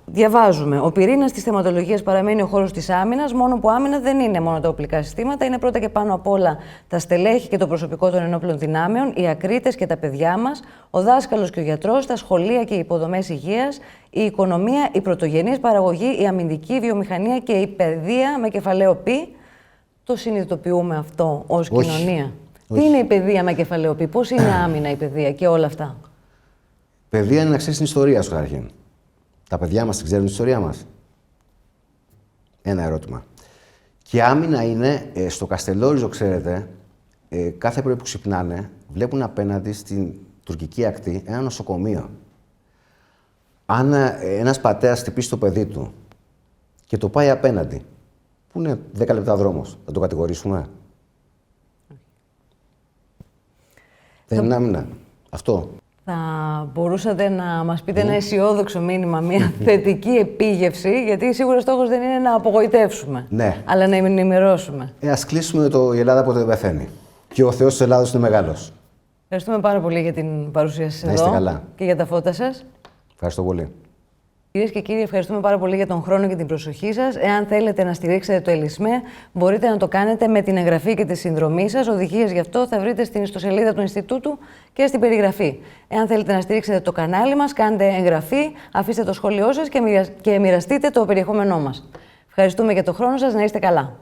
Διαβάζουμε. Ο πυρήνας της θεματολογίας παραμένει ο χώρος της άμυνας, μόνο που άμυνα δεν είναι μόνο τα οπλικά συστήματα, είναι πρώτα και πάνω απ' όλα τα στελέχη και το προσωπικό των ενόπλων δυνάμεων, οι ακρίτες και τα παιδιά μας, ο δάσκαλος και ο γιατρός, τα σχολεία και οι υποδομές υγείας, η οικονομία, η πρωτογενής παραγωγή, η αμυντική βιομηχανία και η παιδεία με κεφαλαίο π. Το συνειδητοποιούμε αυτό ως κοινωνία? Τι είναι η παιδεία με κεφαλαίο π, πώς είναι άμυνα η παιδεία και όλα αυτά? Παιδεία είναι να ξέρεις την ιστορία σου καταρχήν. Τα παιδιά μας την ξέρουν την ιστορία μας? Ένα ερώτημα. Και άμυνα είναι, στο Καστελόριζο, ξέρετε, κάθε πρωί που ξυπνάνε, βλέπουν απέναντι στην τουρκική ακτή ένα νοσοκομείο. Αν ένας πατέρας χτυπήσει το παιδί του και το πάει απέναντι, που είναι 10 λεπτά δρόμος, θα το κατηγορήσουμε? Δεν είναι άμυνα. Αυτό. Θα μπορούσατε να μας πείτε ένα αισιόδοξο μήνυμα, μια θετική επίγευση, γιατί σίγουρα στόχος δεν είναι να απογοητεύσουμε, αλλά να ενημερώσουμε. Ας κλείσουμε η Ελλάδα ποτέ δεν πεθαίνει. Και ο Θεός της Ελλάδος είναι μεγάλος. Ευχαριστούμε πάρα πολύ για την παρουσία σας να είστε καλά. Και για τα φώτα σας. Ευχαριστώ πολύ. Κυρίες και κύριοι, ευχαριστούμε πάρα πολύ για τον χρόνο και την προσοχή σας. Εάν θέλετε να στηρίξετε το ΕΛΙΣΜΕ, μπορείτε να το κάνετε με την εγγραφή και τη συνδρομή σας. Οδηγίες γι' αυτό θα βρείτε στην ιστοσελίδα του Ινστιτούτου και στην περιγραφή. Εάν θέλετε να στηρίξετε το κανάλι μας, κάντε εγγραφή, αφήστε το σχόλιο σας και μοιραστείτε το περιεχόμενό μας. Ευχαριστούμε για τον χρόνο σας. Να είστε καλά.